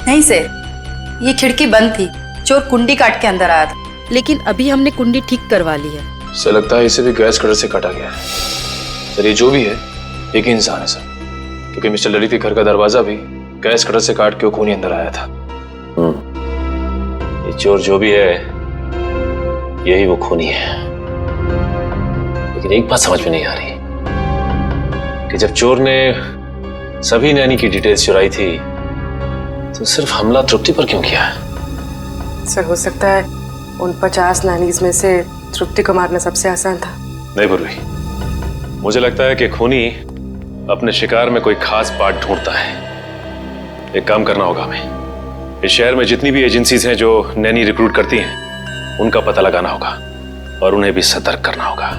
नहीं सर, ये खिड़की बंद थी, चोर कुंडी काट के अंदर आया था। लेकिन अभी हमने कुंडी ठीक करवा ली है। सर लगता है इसे भी गैस कटर से काटा गया है। सर ये जो भी है एक ही इंसान है सर, क्योंकि मिस्टर ललित के घर का दरवाजा भी गैस कटर से काट के वो खूनी अंदर आया था। ये चोर जो भी है यही वो खूनी है। लेकिन एक बात समझ में नहीं आ रही कि जब चोर ने सभी नैनी की डिटेल्स चुराई थी तो सिर्फ हमला तृप्ति पर क्यों किया? सर हो सकता है उन 50 नैनीज में से तृप्ति को मारना सबसे आसान था। नहीं पूर्वी, मुझे लगता है कि खूनी अपने शिकार में कोई खास पार्ट ढूंढता है। एक काम करना होगा हमें, इस शहर में जितनी भी एजेंसीज हैं जो नैनी रिक्रूट करती हैं उनका पता लगाना होगा और उन्हें भी सतर्क करना होगा।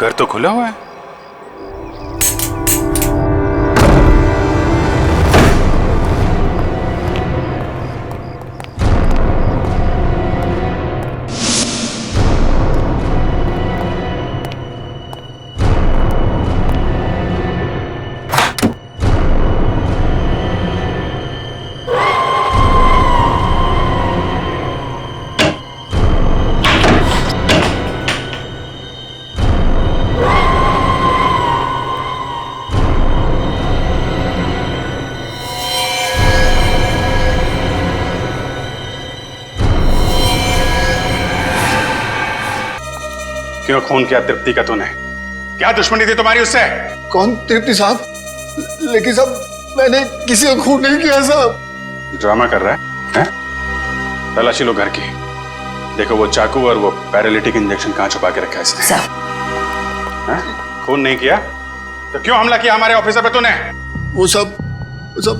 घर तो खुला हुआ है। क्यों खून किया तृप्ति का तूने? क्या दुश्मनी थी तुम्हारी उससे? कौन तृप्ति साहब? लेकिन साहब मैंने किसी का खून नहीं किया साहब। ड्रामा कर रहा है? तलाशी लो घर की। देखो वो चाकू और वो पैरालिटिक इंजेक्शन कहाँ छुपा के रखा है इसने? खून नहीं किया तो क्यों हमला किया हमारे ऑफिसर पे तूने? वो सब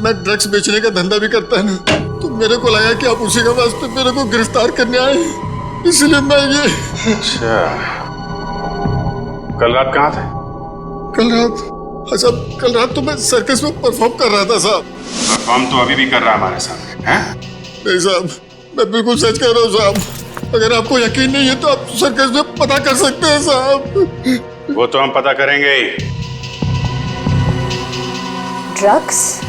मैं ड्रग्स बेचने का धंधा भी करता है ना, तो मेरे को लगा कि आप उसी के वास्ते मेरे को गिरफ्तार करने आए, इसलिए मैं ये। अच्छा, कल रात कहाँ थे? कल रात? हाँ साहब, कल रात तो मैं सर्कस में परफॉर्म कर रहा था साहब। परफॉर्म तो अभी भी कर रहा हमारे सामने, हैं? नहीं साहब, मैं बिल्कुल सच कह रहा हूँ साहब। अगर आपको यकीन नहीं है तो आप सर्कस में पता कर सकते हैं साहब। वो तो हम पता करेंगे ही। ड्रग्स?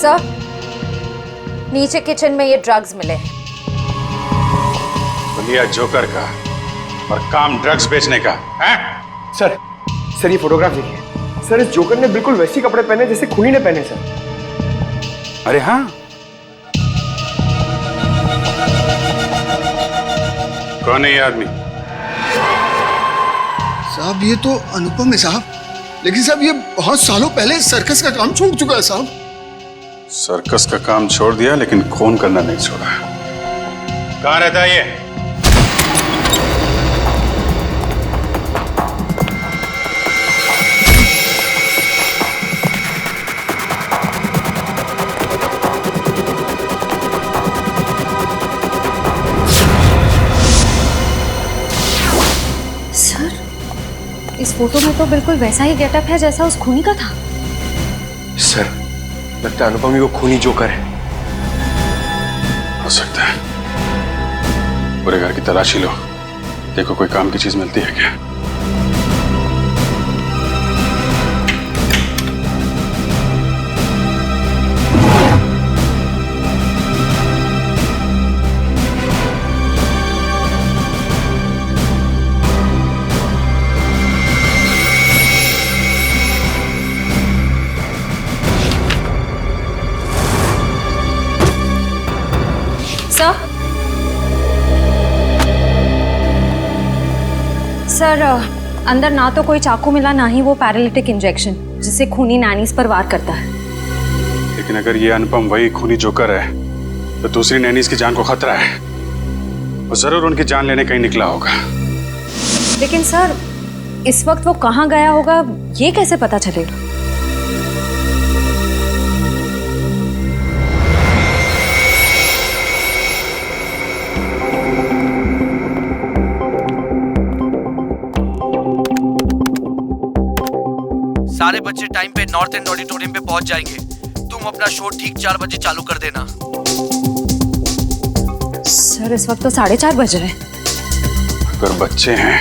सर, नीचे किचन में ये ड्रग्स मिले हैं। लिया जोकर का और काम ड्रग्स बेचने का है? सर ये फोटोग्राफ देखिए सर, इस जोकर ने बिल्कुल वैसे कपड़े पहने जैसे खूनी ने पहने सर। अरे हाँ, कौन है ये आदमी? साहब ये तो अनुपम है साहब, लेकिन साहब ये बहुत सालों पहले सर्कस का काम छोड़ चुका है साहब। सर्कस का काम छोड़ दिया लेकिन खून करना नहीं छोड़ा। कहाँ रहता है ये? सर, इस फोटो में तो बिल्कुल वैसा ही गेटअप है जैसा उस खूनी का था। सर, लगता है अनुपम ही वो खूनी जोकर है। हो सकता है। पूरे घर की तलाशी लो, देखो कोई काम की चीज मिलती है क्या? सर, अंदर ना तो कोई चाकू मिला, ना ही वो पैरालिटिक इंजेक्शन जिससे खूनी नैनीज पर वार करता है। लेकिन अगर ये अनुपम वही खूनी जोकर है तो दूसरी नैनीज की जान को खतरा है। वो जरूर उनकी जान लेने कहीं निकला होगा। लेकिन सर, इस वक्त वो कहाँ गया होगा ये कैसे पता चलेगा? सारे बच्चे टाइम पे नॉर्थ एंड ऑडिटोरियम पे पहुंच जाएंगे। तुम अपना शो ठीक 4 बजे चालू कर देना। सर, इस वक्त तो 4:30 बज रहे हैं। अगर बच्चे हैं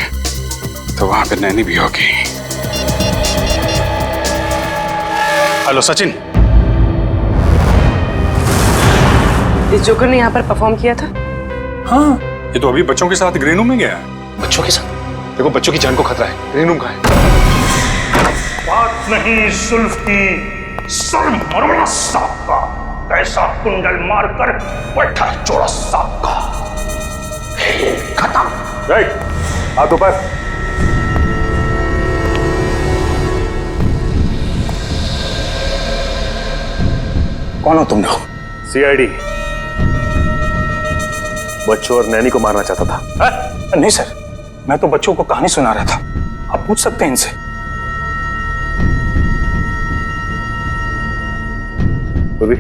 तो वहां पे नैनी भी होगी। हेलो सचिन, इस जोकर ने यहाँ पर परफॉर्म किया था? हाँ, ये तो अभी बच्चों के साथ ग्रीन रूम में गया है। बच्चों के साथ? देखो बच्चों की जान को खतरा है। ग्रीन रूम कहाँ है? बात नहीं सुल्फ की, सर मरवड़ा सांप का, कैसा कुंडल मारकर बैठा चोड़ा सांप का। खेल खत्म। राइट, हाथ ऊपर। कौन हो तुम लोग? सीआईडी। बच्चों और नैनी को मारना चाहता था? नहीं सर, मैं तो बच्चों को कहानी सुना रहा था। आप पूछ सकते हैं इनसे। पूर्वी,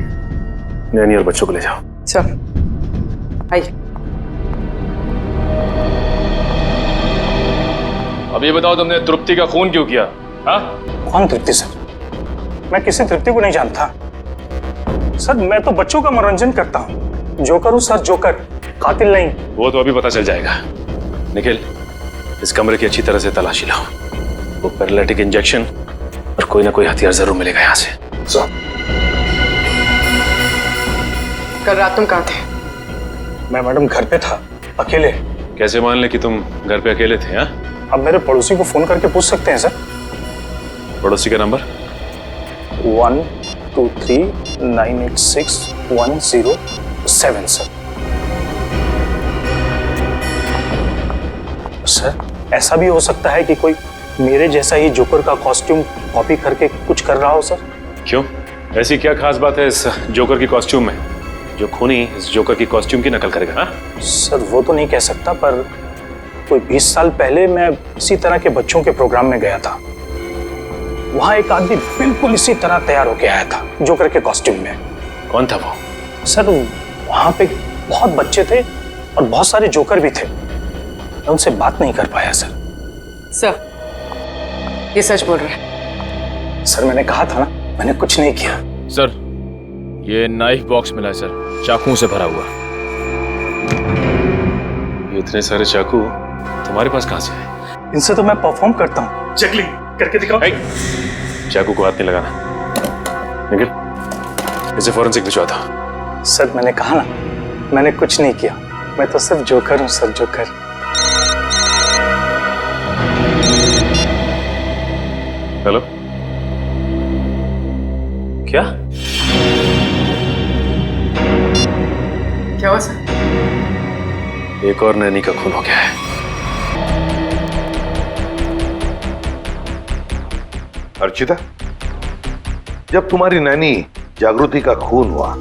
नैनी और बच्चों को ले जाओ। सर, आइए। अब ये बताओ, तुमने तृप्ति का खून क्यों किया? हाँ? कौन तृप्ति सर? मैं किसी तृप्ति को नहीं जानता सर। मैं तो बच्चों का मनोरंजन करता हूँ। जोकर हूँ सर, जोकर, कातिल नहीं। वो तो अभी पता चल जाएगा। निखिल, इस कमरे की अच्छी तरह से तलाशी लाओ। वो पैरालिटिक इंजेक्शन और कोई ना कोई हथियार जरूर मिलेगा यहाँ से। कल रात तुम कहाँ थे? मैं मैडम घर पे था, अकेले। कैसे मान ले कि तुम घर पे अकेले थे? हाँ, अब मेरे पड़ोसी को फोन करके पूछ सकते हैं सर। पड़ोसी का नंबर? 123986107। 7 सर, ऐसा भी हो सकता है कि कोई मेरे जैसा ही जोकर का कॉस्ट्यूम कॉपी करके कुछ कर रहा हो सर। क्यों? ऐसी क्या खास बात है इस जोकर की कॉस्ट्यूम में जो खूनी इस जोकर की कॉस्ट्यूम की नकल करेगा? हाँ सर, वो तो नहीं कह सकता, पर कोई 20 साल पहले मैं इसी तरह के बच्चों के प्रोग्राम में गया था। वहां एक आदमी बिल्कुल इसी तरह तैयार होके आया था जोकर के कॉस्ट्यूम में। कौन था वो? सर, वहां पे बहुत बच्चे थे और बहुत सारे जोकर भी थे। मैं उनसे बात नहीं कर पाया सर। सर, ये सच बोल रहा है? सर, मैंने कहा था ना, मैंने कुछ नहीं किया। सर, ये नाइफ बॉक्स मिला है सर, चाकुओं से भरा हुआ। इतने सारे चाकू तुम्हारे पास कहां से है? इनसे तो मैं परफॉर्म करता हूँ। जगलिंग करके दिखाओ। चाकू को हाथ नहीं लगाना। निखिल, इसे फॉरेंसिक भिजवा दो। सर, मैंने कहा ना, मैंने कुछ नहीं किया। मैं तो सिर्फ जोकर हूँ सर, जोकर। हेलो, क्या क्या हुआ सर? एक और नैनी का खून हो गया है। अर्चिता, जब तुम्हारी नैनी जागृति का खून हुआ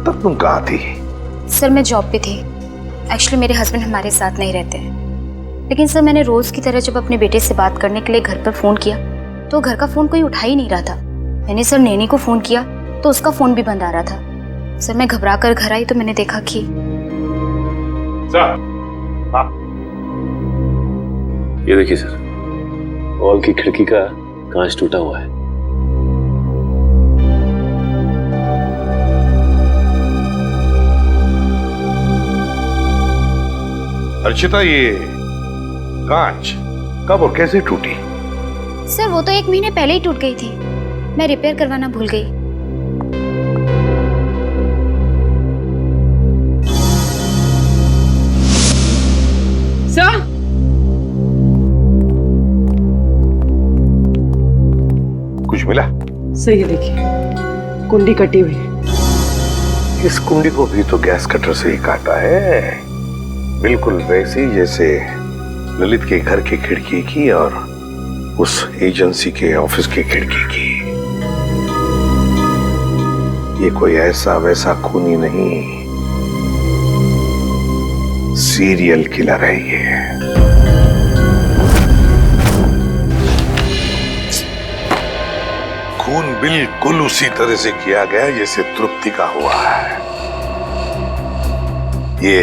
तब तुम कहाँ थी? सर, मैं जॉब पे थी। एक्चुअली मेरे हस्बैंड हमारे साथ नहीं रहते हैं, लेकिन सर मैंने रोज की तरह जब अपने बेटे से बात करने के लिए घर पर फोन किया तो घर का फोन कोई उठा ही नहीं रहा था। मैंने सर नैनी को फोन किया तो उसका फोन भी बंद आ रहा था। सर, मैं घबरा कर घर आई तो मैंने देखा कि ये देखिए सर, हॉल की खिड़की का कांच टूटा हुआ है। अर्चिता, ये कांच कब और कैसे टूटी? सर, वो तो 1 महीने पहले ही टूट गई थी। मैं रिपेयर करवाना भूल गई। सर, कुछ मिला? सर ये देखिए, कुंडी कटी हुई है। इस कुंडी को भी तो गैस कटर से ही काटा है, बिल्कुल वैसी जैसे ललित के घर की खिड़की की और उस एजेंसी के ऑफिस की खिड़की की। ये कोई ऐसा वैसा खूनी नहीं, सीरियल किलर है ये। खून बिल्कुल उसी तरह से किया गया जैसे तृप्ति का हुआ है। ये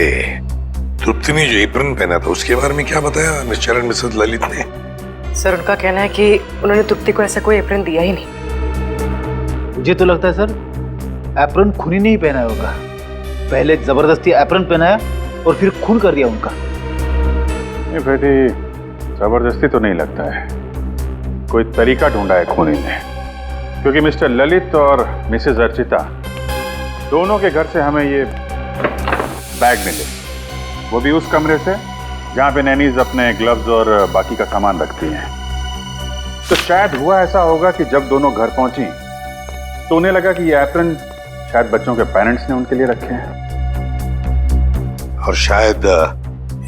तृप्ति ने जो एप्रन पहना था उसके बारे में क्या बताया मिस्टर एंड मिसेस ललित ने? सर, उनका कहना है कि उन्होंने तृप्ति को ऐसा कोई एप्रन दिया ही नहीं। मुझे तो लगता है सर, एप्रन खूनी नहीं पहनाया होगा। पहले जबरदस्ती एप्रन पहनाया और फिर खून कर दिया उनका। नहीं बेटी, जबरदस्ती तो नहीं लगता है, कोई तरीका ढूंढा है खूनी ने। क्योंकि मिस्टर ललित और मिसेस अर्चिता दोनों के घर से हमें ये बैग मिले, वो भी उस कमरे से जहां पे नैनीज अपने ग्लव्स और बाकी का सामान रखती हैं। तो शायद हुआ ऐसा होगा कि जब दोनों घर पहुंची तो उन्हें लगा कि ये एप्रन शायद बच्चों के पेरेंट्स ने उनके लिए रखे हैं, और शायद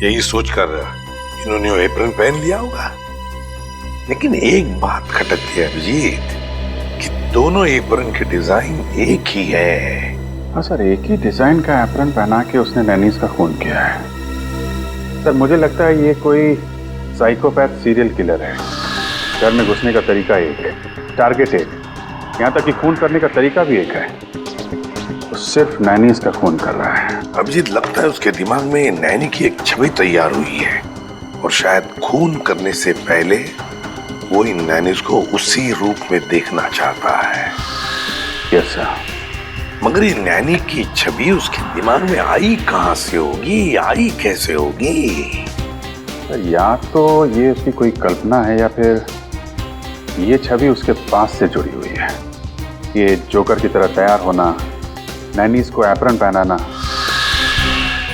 यही सोचकर इन्होंने वो एप्रन पहन लिया होगा। लेकिन एक बात खटकती है अभिजीत कि दोनों एप्रन के डिजाइन एक ही है। हाँ सर, एक ही डिजाइन का एप्रन पहना के उसने नैनीज का खून किया है। सर, मुझे लगता है ये कोई साइकोपैथ सीरियल किलर है। घर में घुसने का तरीका एक है, टारगेट एक, यहाँ तक कि खून करने का तरीका भी एक है। तो सिर्फ नैनीज का खून कर रहा है। अभिजीत, लगता है उसके दिमाग में नैनी की एक छवि तैयार हुई है और शायद खून करने से पहले वो इन नैनीज को उसी रूप में देखना चाहता है। Yes sir. मगर ये नैनी की छवि उसके दिमाग में आई कहां से होगी, आई कैसे होगी? या तो ये उसकी कोई कल्पना है या फिर ये छवि उसके पास से जुड़ी हुई है। ये जोकर की तरह तैयार होना, नैनीज को एप्रन पहनाना,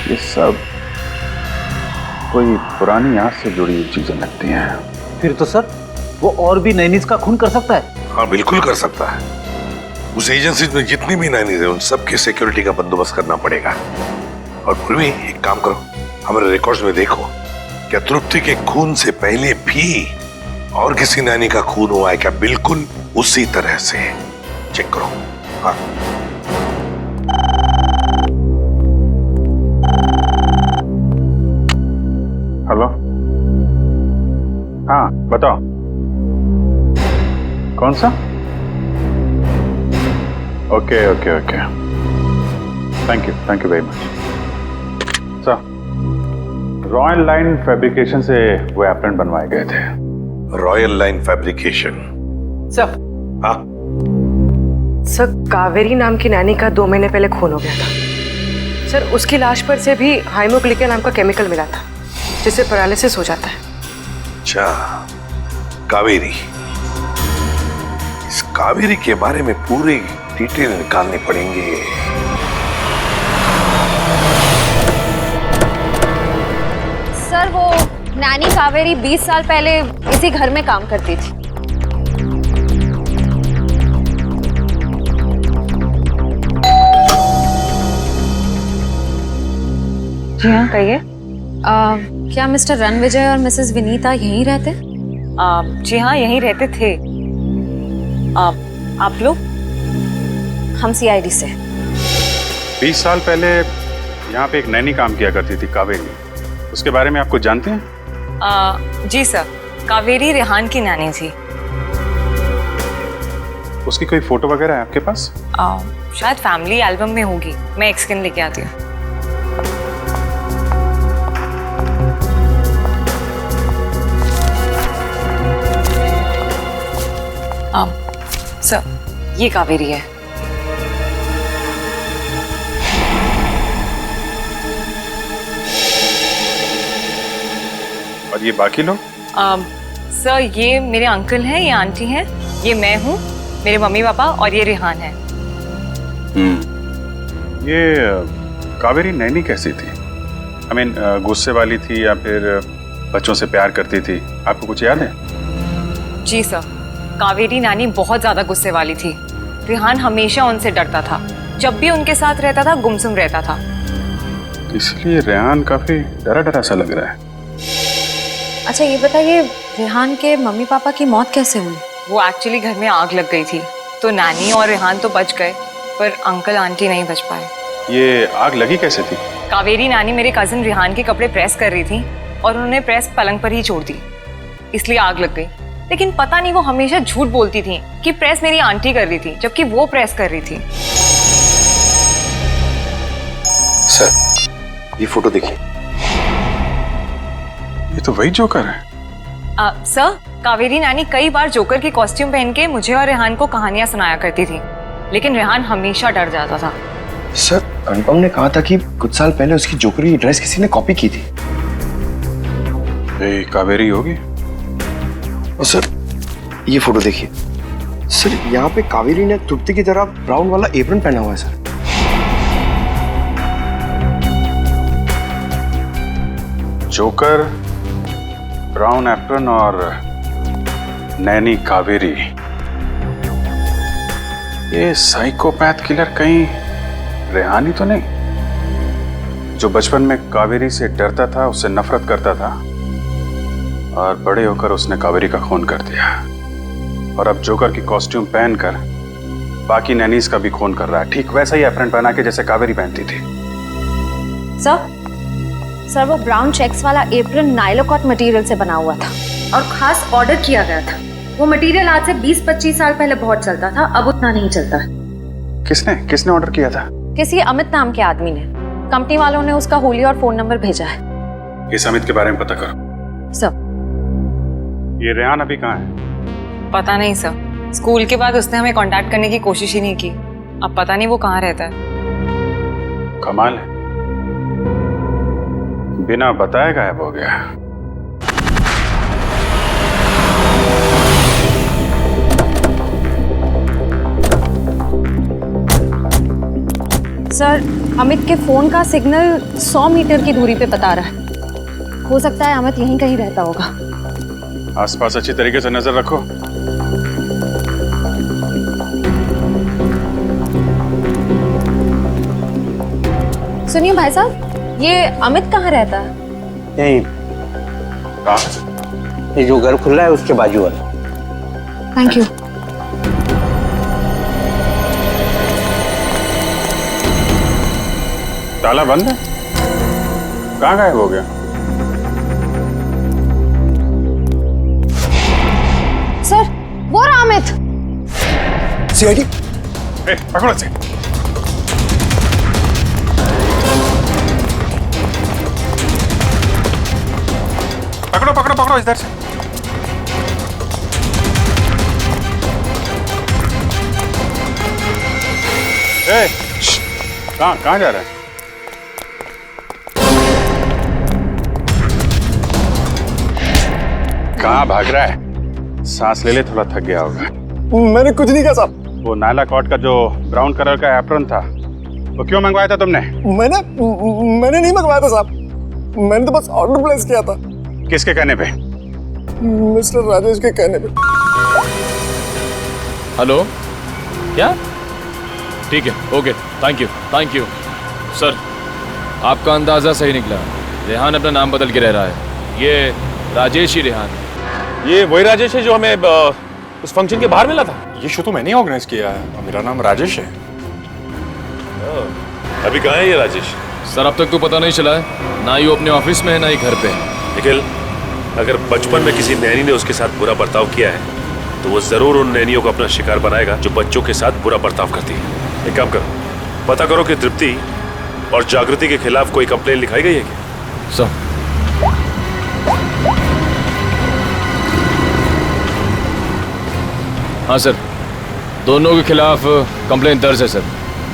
ये सब कोई पुरानी याद से जुड़ी हुई चीजें लगती हैं। फिर तो सर वो और भी नैनीज का खून कर सकता है। हाँ, बिल्कुल कर सकता है। उस एजेंसी में जितनी भी नैनीज है उन सबके सिक्योरिटी का बंदोबस्त करना पड़ेगा। और फिर भी एक काम करो, हमारे रिकॉर्ड्स में देखो क्या तृप्ति के खून से पहले भी और किसी नैनी का खून हुआ है क्या? बिल्कुल उसी तरह से चेक करो। हाँ हेलो, हाँ बताओ, कौन सा? Okay okay okay, thank you very much sir. Royal line fabrication से वो एप्रन बनवाए गए थे। Royal line fabrication? सर। हाँ सर, कावेरी नाम की नैनी का 2 महीने पहले खून हो गया था सर। उसकी लाश पर से भी हाइमोग्लिका नाम का केमिकल मिला था जिससे पैरालिसिस हो जाता है। अच्छा, कावेरी। इस कावेरी के बारे में पूरी डिटेल निकालने पड़ेंगे। सर, वो नैनी कावेरी 20 साल पहले इसी घर में काम करती थी। जी हाँ, कहिए। क्या मिस्टर रणविजय और मिसेस विनीता यहीं रहते? जी हाँ, यहीं रहते थे। आप लोग? हम सीआईडी से। 20 साल पहले यहाँ पे एक नैनी काम किया करती थी, कावेरी। उसके बारे में आप कुछ जानते हैं? जी सर, कावेरी रेहान की नैनी थी। उसकी कोई फोटो वगैरह है आपके पास? शायद फैमिली एल्बम में होगी, मैं एक स्कैन लेके आती हूँ। सर, ये कावेरी है। और ये बाकी लोग? सर, ये मेरे अंकल हैं, ये आंटी हैं, ये मैं हूँ, मेरे मम्मी पापा, और ये रेहान है। ये कावेरी नैनी कैसी थी? I mean, गुस्से वाली थी या फिर बच्चों से प्यार करती थी? आपको कुछ याद है? जी सर, कावेरी नानी बहुत ज्यादा गुस्से वाली थी। रेहान हमेशा उनसे डरता था, जब भी उनके साथ रहता था गुमसुम रहता था। इसलिए रेहान काफी डरा डरा सा लग रहा है। अच्छा, ये बताइए, रेहान के मम्मी पापा की मौत कैसे हुई? वो एक्चुअली घर में आग लग गई थी, तो नानी और रेहान तो बच गए, पर अंकल आंटी नहीं बच पाए। ये आग लगी कैसे थी? कावेरी नानी मेरे कजिन रेहान के कपड़े प्रेस कर रही थी और उन्होंने प्रेस पलंग पर ही छोड़ दी, इसलिए आग लग गई। लेकिन पता नहीं वो हमेशा झूठ बोलती थी कि प्रेस मेरी आंटी कर रही थी, जबकि वो प्रेस कर रही थी। सर, ये फोटो देखिए। ये तो वही जोकर है। सर, कावेरी नानी कई बार जोकर की कॉस्ट्यूम पहन के मुझे और रेहान को कहानियां सुनाया करती थी, लेकिन रेहान हमेशा डर जाता था। सर, अनुपम ने कहा था कि कुछ साल पहले उसकी जोकर की ड्रेस किसी ने कॉपी की थी। कावेरी होगी। और सर, ये फोटो देखिए। सर, यहाँ पे कावेरी ने तृप्ति की तरह ब्राउन वाला एप्रन पहना हुआ है सर। जोकर, ब्राउन एप्रन और नैनी कावेरी। ये साइकोपैथ किलर कहीं रेहान ही तो नहीं, जो बचपन में कावेरी से डरता था, उससे नफरत करता था, और बड़े होकर उसने कावेरी का खून कर दिया, और अब जोकर की कॉस्ट्यूम पहनकर बाकी नैनीज का भी खून कर रहा है, ठीक वैसा ही एप्रन पहना के जैसे कावेरी पहनती थी। सर, वो ब्राउन चेक्स वाला एप्रन नाइलोकॉट मटेरियल से बना हुआ था और खास ऑर्डर किया गया था। वो मटेरियल आज से 20-25 साल पहले बहुत चलता था, अब उतना नहीं चलता। किसने ऑर्डर किया था? किसी अमित नाम के आदमी ने। कंपनी वालों ने उसका होली और फोन नंबर भेजा है। इस अमित के बारे में पता करो। सर, ये रेहान अभी कहाँ है? पता नहीं सर, स्कूल के बाद उसने हमें कांटेक्ट करने की कोशिश ही नहीं की। अब पता नहीं वो कहाँ रहता है। कमाल है, बिना बताए गायब हो गया। सर, अमित के फोन का सिग्नल 100 मीटर की दूरी पे बता रहा है। हो सकता है अमित यहीं कहीं रहता होगा। आसपास अच्छी तरीके से नजर रखो। सुनिए भाई साहब, ये अमित कहाँ रहता है? यही ये जो घर खुल रहा है उसके बाजू वाला। Thank you. ताला बंद है? कहाँ गायब हो गया? सर, वो रहा अमित। सीआईडी, पकड़ो से। पकड़ो पकड़ो पकड़ो इधर से। कहाँ जा रहा है? कहाँ भाग रहा है? सांस ले ले, थोड़ा थक गया होगा। मैंने कुछ नहीं कहा साहब। वो नायला कॉट का जो ब्राउन कलर का एप्रन था, वो क्यों मंगवाया था तुमने? मैंने नहीं मंगवाया था साहब, मैंने तो बस ऑर्डर प्लेस किया था। किसके कहने पे? मिस्टर राजेश के कहने पे। हेलो, क्या? ठीक है, ओके, थैंक यू सर। आपका अंदाजा सही निकला, रेहान अपना नाम बदल के रह रहा है। ये राजेश ही रेहान है। ये वही राजेश है जो हमें उस फंक्शन के बाहर मिला था। ये शो तो मैंने ऑर्गेनाइज किया है और मेरा नाम राजेश है। अभी कहाँ है ये राजेश? सर अब तक तो पता नहीं चला है, ना ही वो अपने ऑफिस में है ना ही घर पे है। निखिल, अगर बचपन में किसी नैनी ने उसके साथ बुरा बर्ताव किया है तो वो जरूर उन नैनियों को अपना शिकार बनाएगा जो बच्चों के साथ बुरा बर्ताव करती है। एक काम करो, पता करो कि तृप्ति और जागृति के खिलाफ कोई कंप्लेन लिखाई गई है क्या? सर हाँ सर, दोनों के खिलाफ कंप्लेन दर्ज है सर।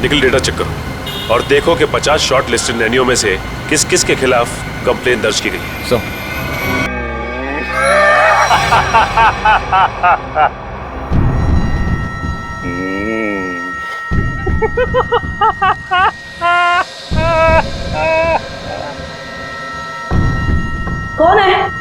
निखिल, डेटा चेक करो और देखो कि 50 शॉर्ट लिस्टेड नैनियों में से किस किस के खिलाफ कंप्लेन दर्ज की गई है। सर कौन है?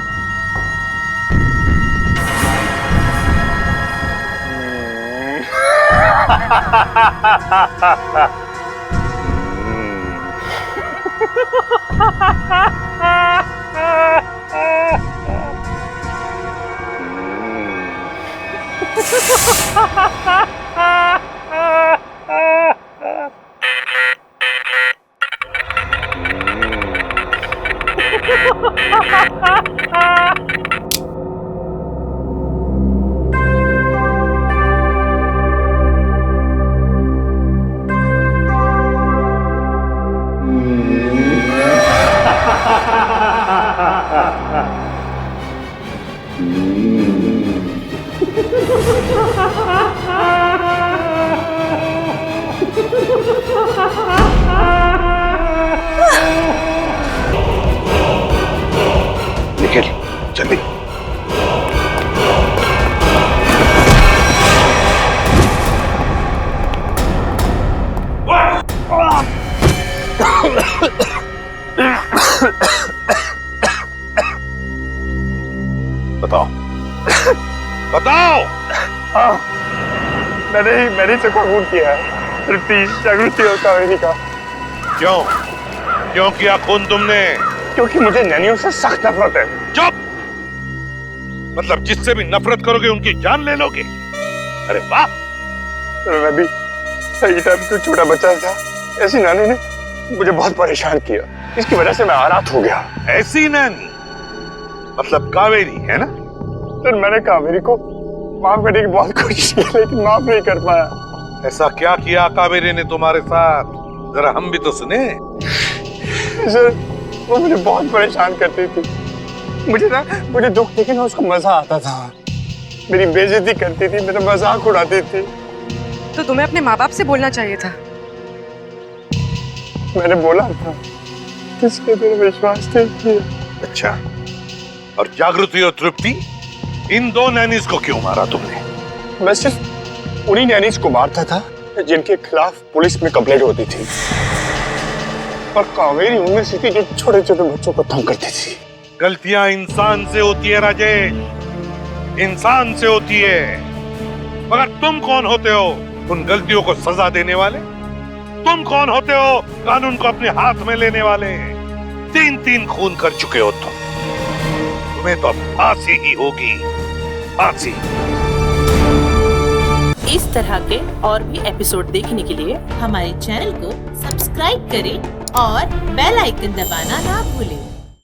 निखिल, जल्दी। बताओ बताओ। मैंने सबको खून किया है, तृप्ति, जागृति और कावेरी का। क्यों क्यों किया खून तुमने? क्योंकि मुझे नैनियों से सख्त नफरत है। चुप! मतलब जिससे भी नफरत करोगे उनकी जान ले लोगे? अरे वाह! मैं भी सही टाइम पे छोटा बच्चा था, ऐसी नानी ने मुझे बहुत परेशान किया, इसकी वजह से मैं अनाथ हो गया। ऐसी नानी मतलब कावेरी है ना? सर मैंने कावेरी को माफ करने की बहुत कोशिश की लेकिन माफ नहीं कर पाया। ऐसा क्या किया कावेरी ने तुम्हारे साथ? जरा हम भी तो सुने। सर वो मुझे बहुत परेशान करती थी, मुझे दुख देखे ना उसको मजा आता था, मेरी बेइज्जती करती थी, मेरा मजाक उड़ाती थी। तो तुम्हें अपने माँ बाप से बोलना चाहिए था। मैंने बोला था, किसने मेरा विश्वास नहीं किया। अच्छा, और जागृति और तृप्ति, इन दो नैनीज को क्यों मारा तुमने? मैं सिर्फ उन्हीं नैनीज को मारता था जिनके खिलाफ पुलिस में कंप्लेंट होती थी, और कावेरी उनमें से थी जो छोटे छोटे बच्चों को तंग करती थी। गलतियां इंसान से होती है राजेश, इंसान से होती है। मगर तुम कौन होते हो उन गलतियों को सजा देने वाले? तुम कौन होते हो कानून को अपने हाथ में लेने वाले? 3 खून कर चुके हो तुम। तुम्हें तो फांसी ही होगी, फांसी। इस तरह के और भी एपिसोड देखने के लिए हमारे चैनल को सब्सक्राइब करें और बेल आइकन दबाना ना भूलें।